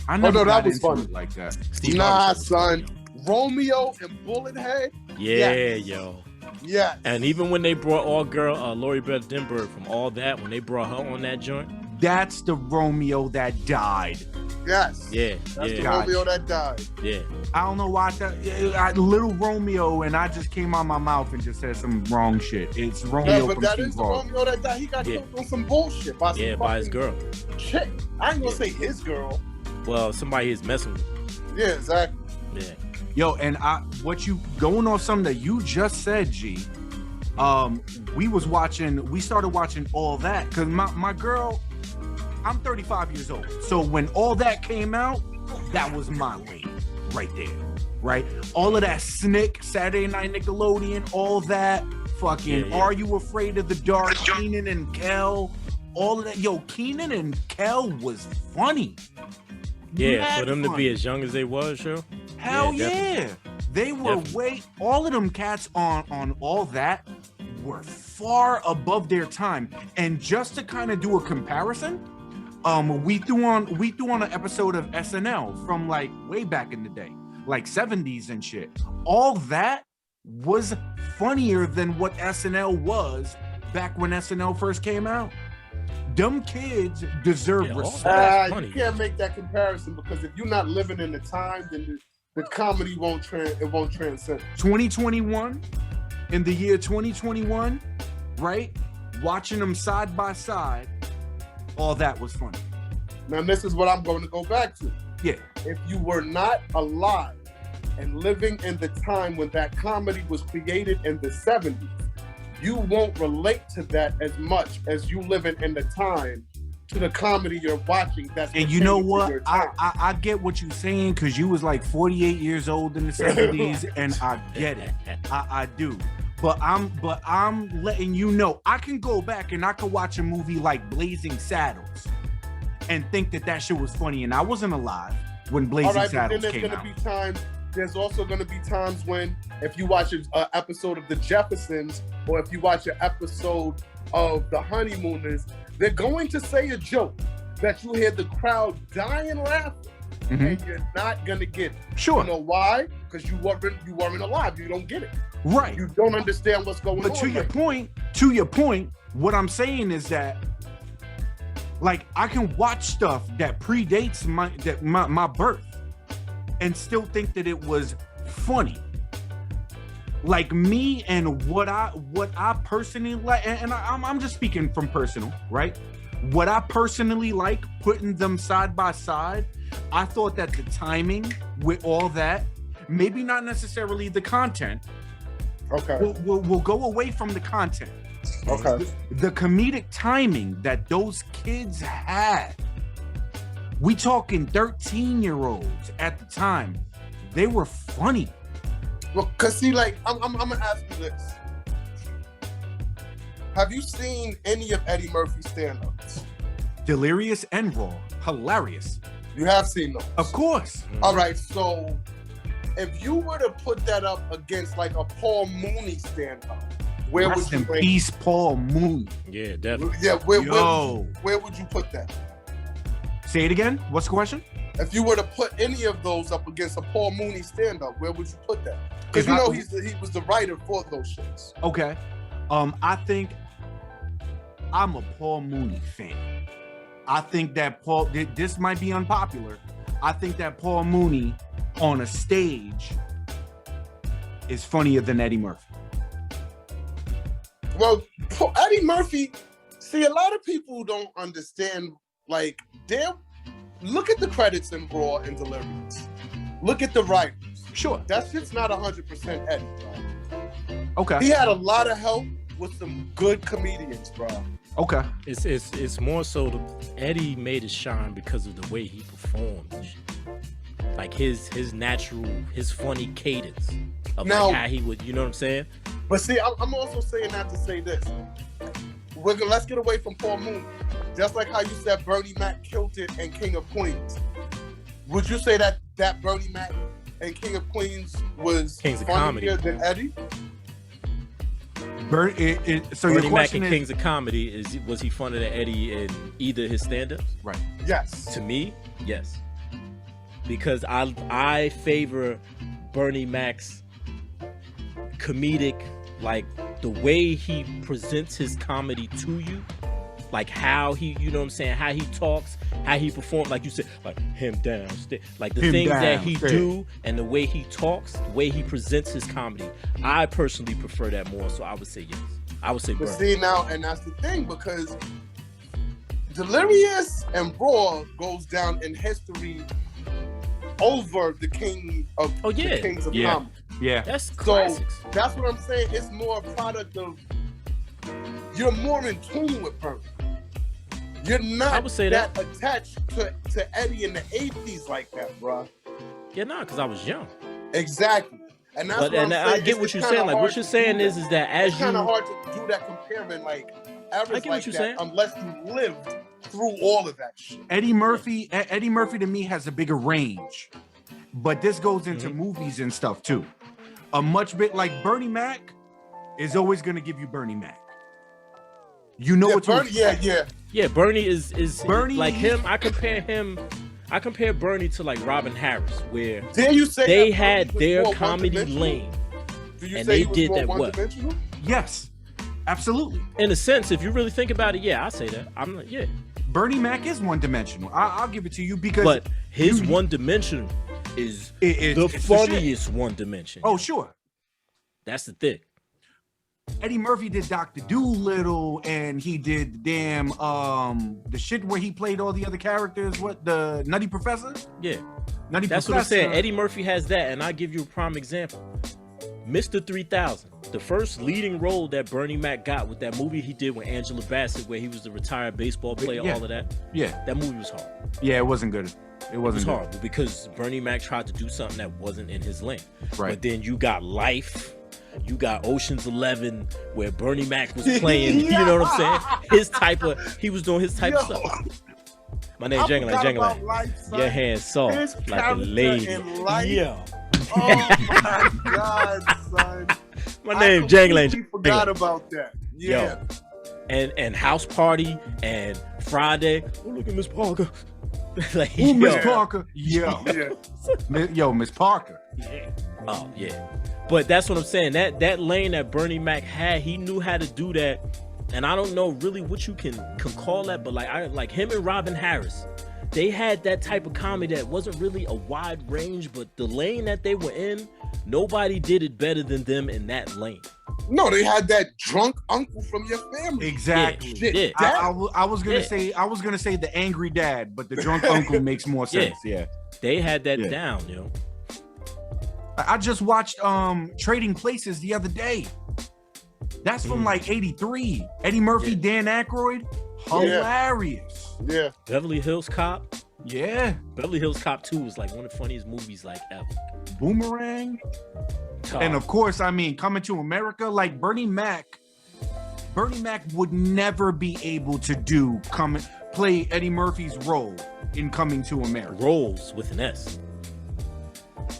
I never no, that got was into funny. it like that. Steve Nah, Harvey show was son. funny, Romeo and Bullethead. yo. Yeah, Yes. yo. Yeah. And even when they brought all girl Lori Beth Denberg from All That, when they brought her on that joint, That's the Romeo that died. Yes. yeah, That's the yeah, Gotcha. Romeo that died. yeah. I don't know why little Romeo, and I just came out my mouth and just said some wrong shit. It's Romeo Yeah, but from that Steve is the Harvey. Romeo that died. He got Yeah. killed on some bullshit by some Yeah, by his fucking girl. chick. I ain't gonna Yeah. say his girl. Well, somebody is messing with. Yeah, exactly. Yeah. Yo, and what you going on something that you just said, G. We started watching All That because my girl, I'm 35 years old. So when All That came out, that was my wave right there. Right? All of that Snick, Saturday Night Nickelodeon, all that fucking Yeah. Are You Afraid of the Dark, Keenan and Kel, all of that. Yo, Keenan and Kel was funny. Yeah, Mad for them to funny. be as young as they was, yo. Hell Yeah, yeah. They were Definitely. all of them cats on All That were far above their time. And just to kind of do a comparison, we threw on an episode of SNL from like way back in the day, like 70s and shit. All That was funnier than what SNL was back when SNL first came out. Them kids deserve Yeah, All respect. That's funny. You can't make that comparison because if you're not living in the time, then the comedy won't transcend. 2021, in the year 2021, right? Watching them side by side, All That was funny. Now this is what I'm going to go back to. Yeah. If you were not alive and living in the time when that comedy was created in the 70s, you won't relate to that as much as you living in the time to the comedy you're watching. That's And you know pertaining to what? your time. I get what you're saying because you was like 48 years old in the 70s, and I get it. I do. But I'm letting you know I can go back and I can watch a movie like Blazing Saddles and think that shit was funny, and I wasn't alive when Blazing All right, but then Saddles there's came gonna out. be times. There's also gonna be times when, if you watch an episode of The Jeffersons, or if you watch an episode of The Honeymooners, they're going to say a joke that you hear the crowd dying laughing, and you're not gonna get it. Sure. You know why? Because you weren't alive. You don't get it. Right. You don't understand what's going on. But to your point, what I'm saying is that, like, I can watch stuff that predates my birth and still think that it was funny. Like me and what I personally like, and I'm just speaking from personal, right? What I personally like, putting them side by side, I thought that the timing with all that, maybe not necessarily the content. Okay. We'll go away from the content. Okay. The comedic timing that those kids had. We talking 13-year-olds at the time. They were funny. Well, cause see, like, I'm gonna ask you this. Have you seen any of Eddie Murphy's stand-ups? Delirious and raw. Hilarious. You have seen those? Of course. All right, so if you were to put that up against like a Paul Mooney stand-up, where Rest would you in rank? peace, Paul Mooney. Yeah, definitely. Yeah, where Yo. would you put that? Say it again. What's the question? If you were to put any of those up against a Paul Mooney stand-up, where would you put that? Because If you know I- he was the writer for those shits. Okay. I think I'm a Paul Mooney fan. I think that this might be unpopular. I think that Paul Mooney on a stage is funnier than Eddie Murphy. Well, Eddie Murphy, see, a lot of people don't understand, like, look at the credits in Raw and Delirious. Look at the writers. Sure. That shit's not 100% Eddie, bro. Okay. He had a lot of help with some good comedians, bro. Okay. It's more so Eddie made it shine because of the way he performed and shit. Like his natural, his funny cadence of Now- like how he would, you know what I'm saying? But see, I'm also saying that to say this. Let's get away from Paul Mooney. Just like how you said Bernie Mac killed it in King of Queens. Would you say that Bernie Mac and King of Queens was Kings of funnier Comedy. than Eddie? So Bernie your Mac question in is Kings of Comedy was he funnier than Eddie in either his stand-ups? right. Yes. To me, yes. Because I favor Bernie Mac's comedic, like the way he presents his comedy to you, like how he, you know what I'm saying, how he talks, how he performs, like you said, like him downstairs, like the Him things that he downstairs. do and the way he talks, the way he presents his comedy. I personally prefer that more, so I would say yes. I would say But Bernie. see now, and that's the thing, because Delirious and Raw goes down in history over the King of Oh, yeah. the Kings of Yeah. Comedy. Yeah. That's So classics. that's what I'm saying. It's more a product of you're more in tune with Bernie. You're I not would say that. attached to Eddie in the 80s like that, bro. Yeah, nah, because I was young. Exactly. And that's But what I'm and saying. I get It's- what it's you're kinda saying. Like hard what you're to saying do is that. that as It's kind of you, hard to do that comparing like I average get what like you're that saying. unless you lived through all of that shit. Eddie Murphy to me has a bigger range, but this goes into movies and stuff too. A much bit like Bernie Mac is always going to give you Bernie Mac. You know Yeah, what to Bernie, expect. yeah, Bernie is Bernie- like him. I compare Bernie to like Robin Harris, where Dare you say they that had Bernie was their more comedy one-dimensional? lane. Do you and say they he was did more that well. one-dimensional? Yes, absolutely. In a sense, if you really think about it, yeah, I say that. I'm like, yeah, Bernie Mac is one dimensional. I'll give it to you because but his you- one dimension is it's the shit. funniest one dimension. Oh, sure. That's the thing. Eddie Murphy did Dr. Doolittle, and he did damn the shit where he played all the other characters. What, the Nutty Professor? Yeah, Nutty that's Professor. what I'm saying. Eddie Murphy has that, and I give you a prime example. Mr. 3000, the first leading role that Bernie Mac got with that movie he did with Angela Bassett, where he was the retired baseball player, Yeah. all of that. Yeah, That movie was hard. yeah, it wasn't good. It It was wasn't good. horrible because Bernie Mac tried to do something that wasn't in his lane. Right. But then you got Life, you got Ocean's 11, where Bernie Mac was playing. You know what I'm saying? He was doing his type of Yo. stuff. My name I Jangling, forgot Jangling. about Life, son. Your hands soft His like a character lady. in Life. Yeah. Oh my God, son. My name I Jangling. completely forgot about that. Yeah. And House Party and Friday. Oh, look at Miss Parker. Like, Ooh, Miss yo. Parker. Yeah. Yo, Miss Parker. Oh yeah, but that's what I'm saying. That lane that Bernie Mac had, he knew how to do that, and I don't know really what you can call that, but like him and Robin Harris, they had that type of comedy that wasn't really a wide range, but the lane that they were in, Nobody did it better than them in that lane. No, they had that drunk uncle from your family. Exactly. Shit, Yeah. I was gonna say the angry dad, but the drunk uncle makes more sense. Yeah. They had that down, yo. I just watched Trading Places the other day. That's from like 83. Eddie Murphy, Dan Aykroyd. Hilarious. Yeah. Beverly Hills Cop. Yeah. Beverly Hills Cop 2 is like one of the funniest movies like ever. Boomerang. Oh. And of course, I mean, Coming to America, like Bernie Mac would never be able to play Eddie Murphy's role in Coming to America. Rolls with an S.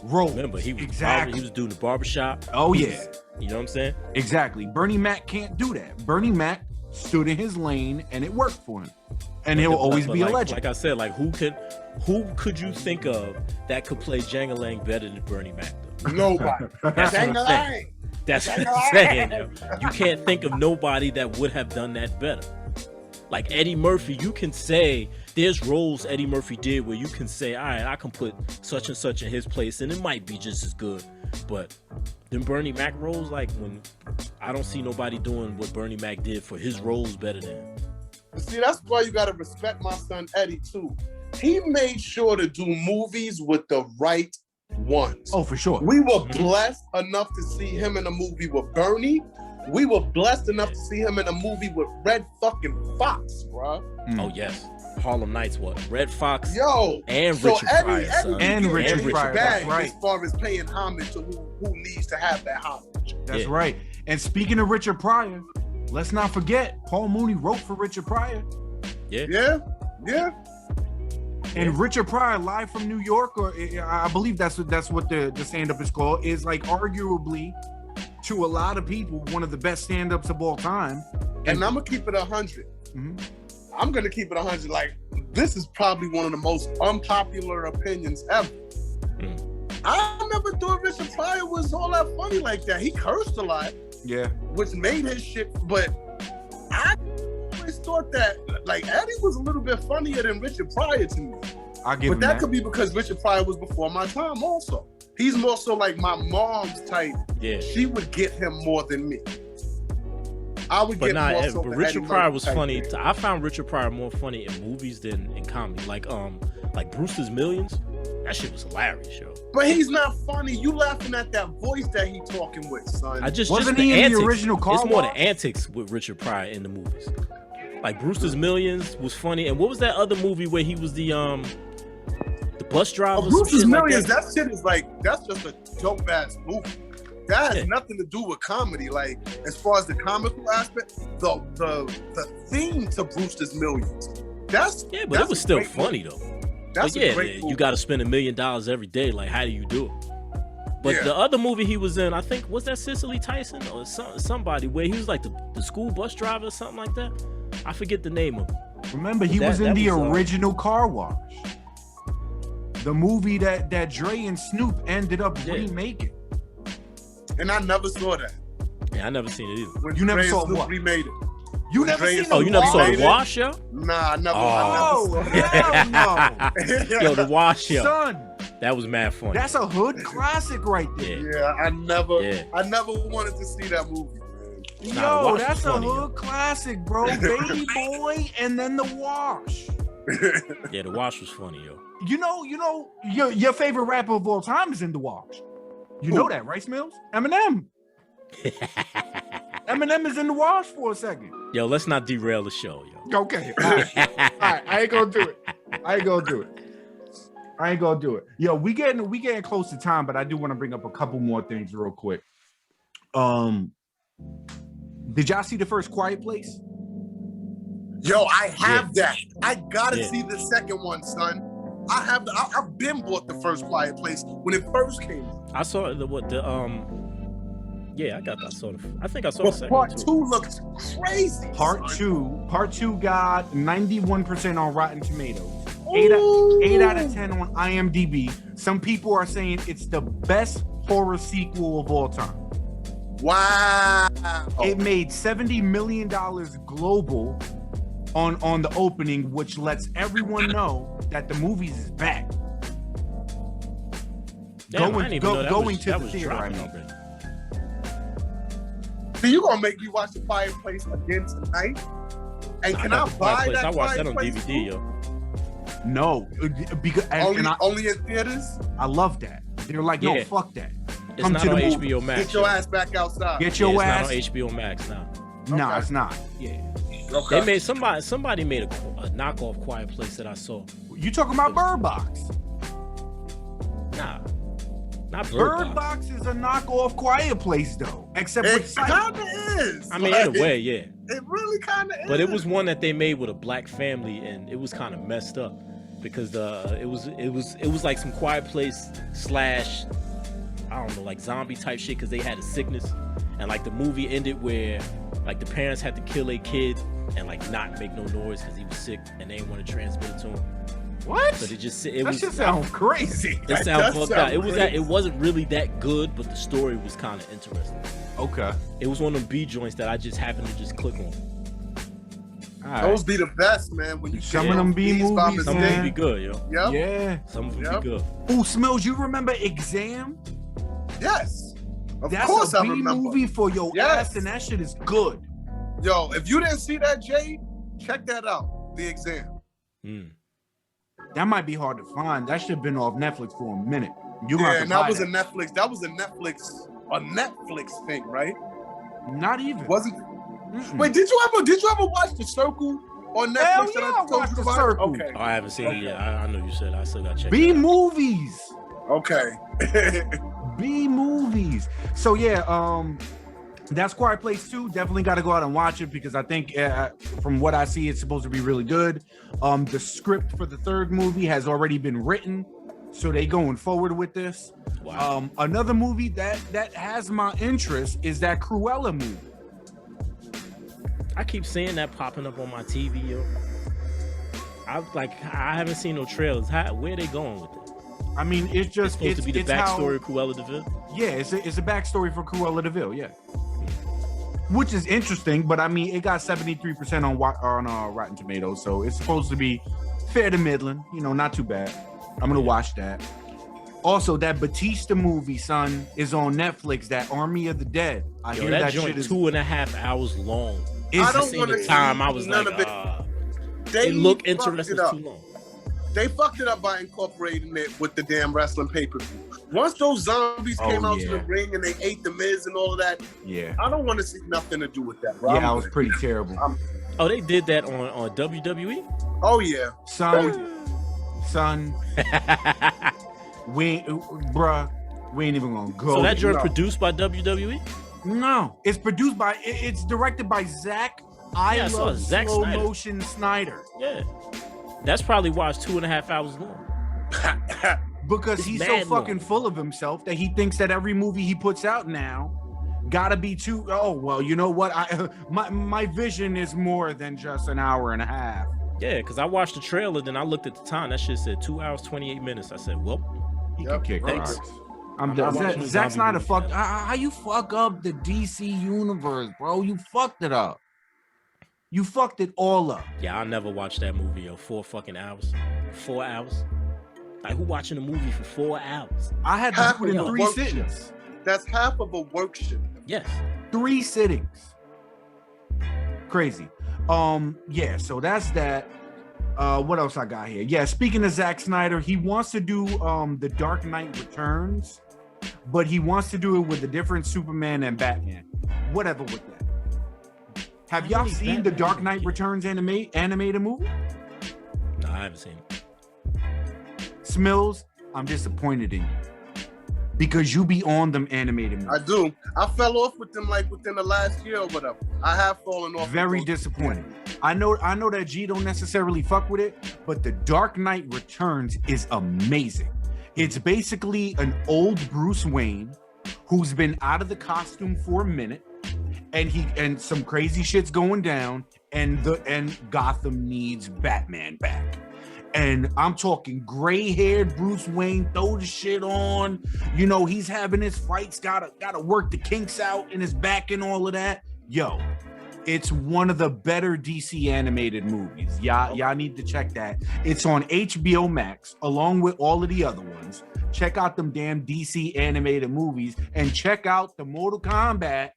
Role. Remember, he was exactly. He was doing the barbershop. Oh yeah. You know what I'm saying? Exactly. Bernie Mac can't do that. Bernie Mac stood in his lane and it worked for him. And he'll always be a legend. Like I said, like who could you think of that could play Jangalang better than Bernie Mac? Though? Nobody. That's what I'm saying. That's what I'm saying. Yo. You can't think of nobody that would have done that better. Like Eddie Murphy, you can say there's roles Eddie Murphy did where you can say, all right, I can put such and such in his place and it might be just as good. But them Bernie Mac roles, like when I don't see nobody doing what Bernie Mac did for his roles better than him. See, that's why you gotta respect my son Eddie too. He made sure to do movies with the right ones. Oh, for sure. We were blessed enough to see him in a movie with Bernie. We were blessed enough to see him in a movie with Red fucking Fox, bro. Oh yes, Harlem Nights. What? Red Fox. Yo, and so Richard Pryor, son. And Richard Pryor. Bag Right. as far as paying homage to who needs to have that homage. That's right. And speaking of Richard Pryor, let's not forget Paul Mooney wrote for Richard Pryor. Yeah. And Richard Pryor, live from New York, or I believe that's what the stand-up is called, is like arguably, to a lot of people, one of the best stand-ups of all time. And I'm gonna keep it 100. Mhm. I'm gonna keep it 100. Like, this is probably one of the most unpopular opinions ever. I never thought Richard Pryor was all that funny like that. He cursed a lot, Yeah. which made his shit. But I always thought that like Eddie was a little bit funnier than Richard Pryor to me. I'll give him But that could be because Richard Pryor was before my time also. He's more so like my mom's type. Yeah. She would get him more than me. I would But get nah, more so but the Richard Eddie Pryor Murphy was type funny. thing. I found Richard Pryor more funny in movies than in comedy. Like Brewster's Millions. That shit was hilarious, yo. But he's not funny. You laughing at that voice that he talking with, son. Wasn't he the in antics. the original Car It's more Wash? the antics with Richard Pryor in the movies. Like Brewster's Millions was funny, and what was that other movie where he was the bus driver? some Bruce's shit like Millions, that shit is like, that's just a dope ass movie. That has nothing to do with comedy. Like, as far as the comical aspect, the theme to Brewster's Millions. But it was still funny though. That's but a great movie. you got to spend $1 million every day. Like, how do you do it? But the other movie he was in, I think, was that Cicely Tyson or somebody where he was like the school bus driver or something like that. I forget the name of him. Remember, he was in the original Car Wash. The movie that Dre and Snoop ended up remaking. And I never saw that. Yeah, I never seen it either. When You never Dre and saw Snoop what? remade it. You never seen Oh, you never saw Wash? The Wash Show? Nah, I never. Oh, hell no. Yo, The Wash Show. Son, That was mad funny. that's a hood classic right there. Yeah, I never wanted to see that movie, man. Nah, The Yo, Wash that's was a funny, yo. hood classic, bro. Baby Boy and then The Wash. Yeah, The Wash was funny, yo. You know, your favorite rapper of all time is in The Wash. You know that, right, Smills? Eminem. Eminem is in The Wash for a second. Yo, let's not derail the show, yo. Okay. All right. I ain't gonna do it. Yo, we getting close to time, but I do want to bring up a couple more things real quick. Did y'all see the first Quiet Place? Yo, I have that. I gotta see the second one, son. I've been bought the first Quiet Place when it first came out. I saw I think I saw But the second part one too. 2 looked crazy. Part son. two got 91% on Rotten Tomatoes. 8 out of 10 on IMDb. Some people are saying it's the best horror sequel of all time. Wow. It made $70 million global on the opening, which lets everyone know that the movies is back. Damn, I didn't even know that going was, to that the was theater. I dropping mean, already. So you gonna make me watch The Quiet Place again tonight? And can I Quiet buy Place. that I watched that on Quiet DVD, Place? yo. no, because Only in theaters? I love that. They're like, no, Yeah. fuck that. It's Come not to the on movie. HBO Max. Get your yo. ass back outside. Get Yeah, your it's ass. not on HBO Max now. No, Okay. it's not. Yeah. Okay. They made somebody made a knockoff Quiet Place that I saw. You talking about Bird Box? Nah, not Bird Box is a knockoff Quiet Place though, except It with sight. kind of is. I mean, Like, in a way, yeah. It really kind of is. But it was one that they made with a black family, and it was kind of messed up because it was like some Quiet Place slash, I don't know, like zombie type shit because they had a sickness, and like the movie ended where like the parents had to kill a kid and like not make no noise because he was sick and they didn't want to transmit it to him. What? But it just That was. shit sounds crazy. It That sounds does fucked sound up. crazy. It wasn't really that good, but the story was kind of interesting. Okay. It was one of them B joints that I just happened to just click on. All right. Those be the best, man. When you Some get of them those B B's by movies, Some of mistake. them be good, yo. Yep. Yeah. Some of them Yep. be good. Oh, Smells, you remember Exam? Yes. Of That's course a I B remember. movie for your Yes. ass, and that shit is good. Yo, if you didn't see that, Jay, check that out. The Exam. Mm. That might be hard to find. That should have been off Netflix for a minute. You gonna Yeah, have and to buy that was a that. Netflix. That was a Netflix thing, right? Not even. Wasn't? Mm-mm. Wait, did you ever watch The Circle on Netflix? Hell that yeah, I I told watched you The about? Circle. Okay. Oh, I haven't seen it yet. I know you said I still got to check B it out. movies. Okay. B movies. So yeah, that's Quiet Place 2. Definitely got to go out and watch it because I think from what I see, it's supposed to be really good. The script for the third movie has already been written, so they going forward with this. Wow. Another movie that has my interest is that Cruella movie. I keep seeing that popping up on my TV, yo. I haven't seen no trailers. Where are they going with it? I mean, it's It's just supposed to be the it's how- backstory of Cruella DeVille. Yeah, it's a backstory for Cruella DeVille, yeah. Which is interesting, but I mean, it got 73% on Rotten Tomatoes, so it's supposed to be fair to middling, not too bad. I'm gonna watch that. Also, that Batista movie, son, is on Netflix. That Army of the Dead. I Yo, hear that that joint shit is. 2.5 hours long. It's- I don't Seen want the to time see I was none like, of it. They it looked fucked interesting it up. too long. They fucked it up by incorporating it with the damn wrestling pay-per-view. Once those zombies Oh, came out to yeah. the ring and they ate the Miz and all of that, Yeah, I don't want to see nothing to do with that, bro. yeah, I'm that was good. pretty terrible. Oh, they did that on WWE? Oh yeah. Son, bruh, we ain't even gonna go. So that there. joint No. produced by WWE? No, it's produced by. It's directed by Zack. I Yeah, I saw love Zack slow Snyder. motion Snyder Yeah. That's probably why it's 2.5 hours long. because It's he's so mad fucking long. full of himself that he thinks that every movie he puts out now gotta be too. Oh well, you know what? My vision is more than just an hour and a half. Yeah, because I watched the trailer, then I looked at the time. That shit said 2 hours, 28 minutes. I said, well, He Yep, can kick thanks. rocks. I'm I'm not done. watching a Zack zombie Snyder movie fucked. now. How you fuck up the DC universe, bro? You fucked it up. You fucked it all up. yeah, I'll never watch that movie, yo. 4 fucking hours. 4 hours. Like, who watching a movie for 4 hours? I had to Half do it in of the 3 work sittings. That's half of a work shift. Yes. 3 sittings. Crazy. Yeah, so that's that. What else I got here? Yeah, speaking of Zack Snyder, he wants to do the Dark Knight Returns, but he wants to do it with a different Superman and Batman. Whatever with that. Have How y'all many seen the Batman Dark movies Knight you- Returns animated movie? No, I haven't seen it. Smills, I'm disappointed in you. Because you be on them animated movies. I do. I fell off with them like within the last year or whatever. I have fallen off. Very with those. disappointed. I know that G don't necessarily fuck with it, but The Dark Knight Returns is amazing. It's basically an old Bruce Wayne who's been out of the costume for a minute, and some crazy shit's going down, and Gotham needs Batman back. And I'm talking gray-haired Bruce Wayne, throw the shit on. He's having his fights, gotta work the kinks out in his back and all of that. Yo, it's one of the better DC animated movies. Y'all need to check that. It's on HBO Max, along with all of the other ones. check out them damn DC animated movies, and check out the Mortal Kombat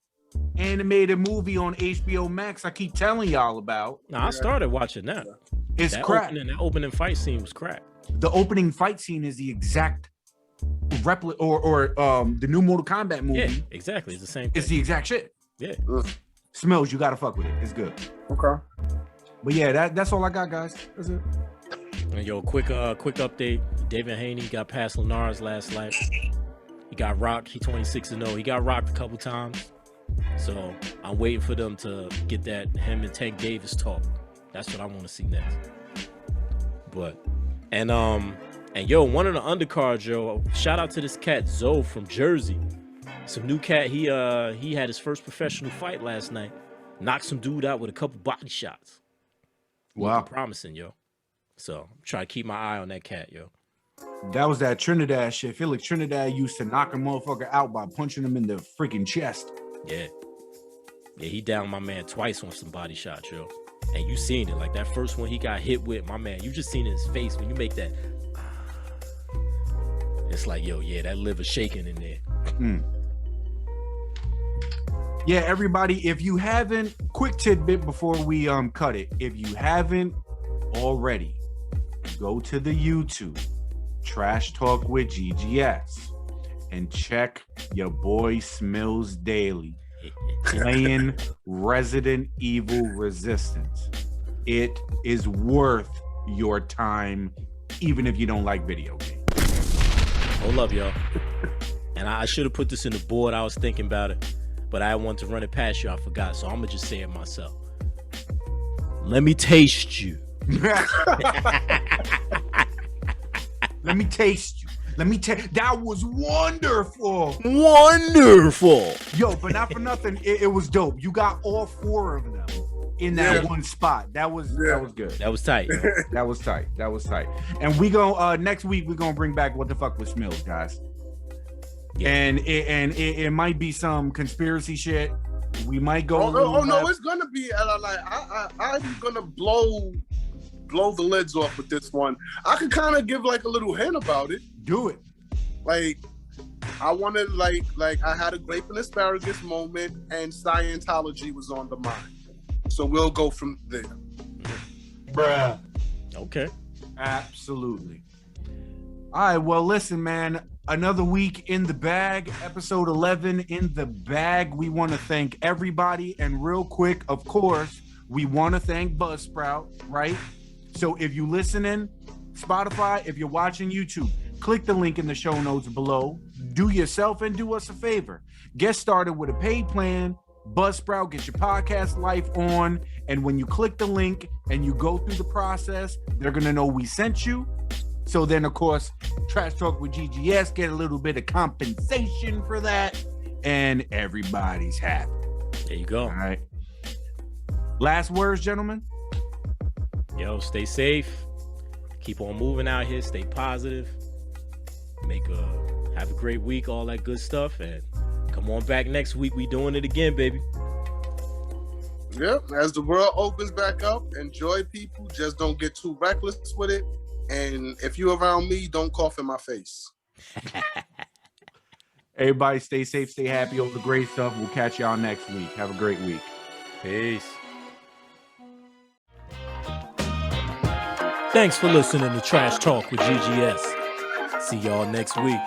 animated movie on HBO Max I keep telling y'all about. Now, I started watching that. It's crap. That opening fight scene was crap. The opening fight scene is the exact replica or the new Mortal Kombat movie. Yeah, exactly. It's the same thing. It's the exact shit. Yeah. Smells, you gotta fuck with it. It's good. Okay. But yeah, that's all I got, guys. That's it. And yo, quick update. David Haney got past Linares last night. He got rocked. He 26-0. He got rocked a couple times. So I'm waiting for them to get that him and Tank Davis talk. That's what I want to see next. But and yo, one of the undercards, yo, shout out to this cat Zoe from Jersey. Some new cat. He had his first professional fight last night. Knocked some dude out with a couple body shots. Wow. Looking promising, yo. So I'm trying to keep my eye on that cat, yo. That was that Trinidad shit. I feel like Trinidad used to knock a motherfucker out by punching him in the freaking chest. Yeah. Yeah, he downed my man twice on some body shots, yo. And you seen it. Like that first one he got hit with, my man. You just seen his face when you make that. It's like, yo, yeah, that liver shaking in there. Yeah, everybody, if you haven't, quick tidbit before we cut it. If you haven't already, go to the YouTube, Trash Talk with GGS, and check your boy Smills Daily playing Resident Evil Resistance. It is worth your time, even if you don't like video games. Hold up, yo. And I should have put this in the board. I was thinking about it, but I wanted to run it past you. I forgot, so I'm gonna just say it myself. Let me taste you. Let me taste you. Let me taste. That was wonderful. Wonderful. Yo, but not for nothing. It was dope. You got all four of them in that one spot. That was good. That was tight. Yo. That was tight. That was tight. And we go next week. We're gonna bring back What the Fuck with Smills, guys. Yeah. And it might be some conspiracy shit. We might go. No, it's gonna be like I'm gonna blow the lids off with this one. I could kind of give like a little hint about it. Do it. Like I wanted like I had a grape and asparagus moment, and Scientology was on the mind. So we'll go from there. Bruh. Okay. Absolutely. All right. Well, listen, man. Another week in the bag, episode 11 in the bag. We want to thank everybody. And real quick, of course, we want to thank Buzzsprout, right? So if you're listening, Spotify, if you're watching YouTube, click the link in the show notes below. Do yourself and do us a favor. Get started with a paid plan. Buzzsprout, get your podcast life on. And when you click the link and you go through the process, they're going to know we sent you. So then, of course, Trash Talk with GGS, get a little bit of compensation for that, and everybody's happy. There you go. All right. Last words, gentlemen? Yo, stay safe. Keep on moving out here. Stay positive. Have a great week, all that good stuff, and come on back next week. We doing it again, baby. Yep. As the world opens back up, enjoy people. Just don't get too reckless with it. And if you're around me, don't cough in my face. Everybody stay safe, stay happy, all the great stuff. We'll catch y'all next week. Have a great week. Peace. Thanks for listening to Trash Talk with GGS. See y'all next week.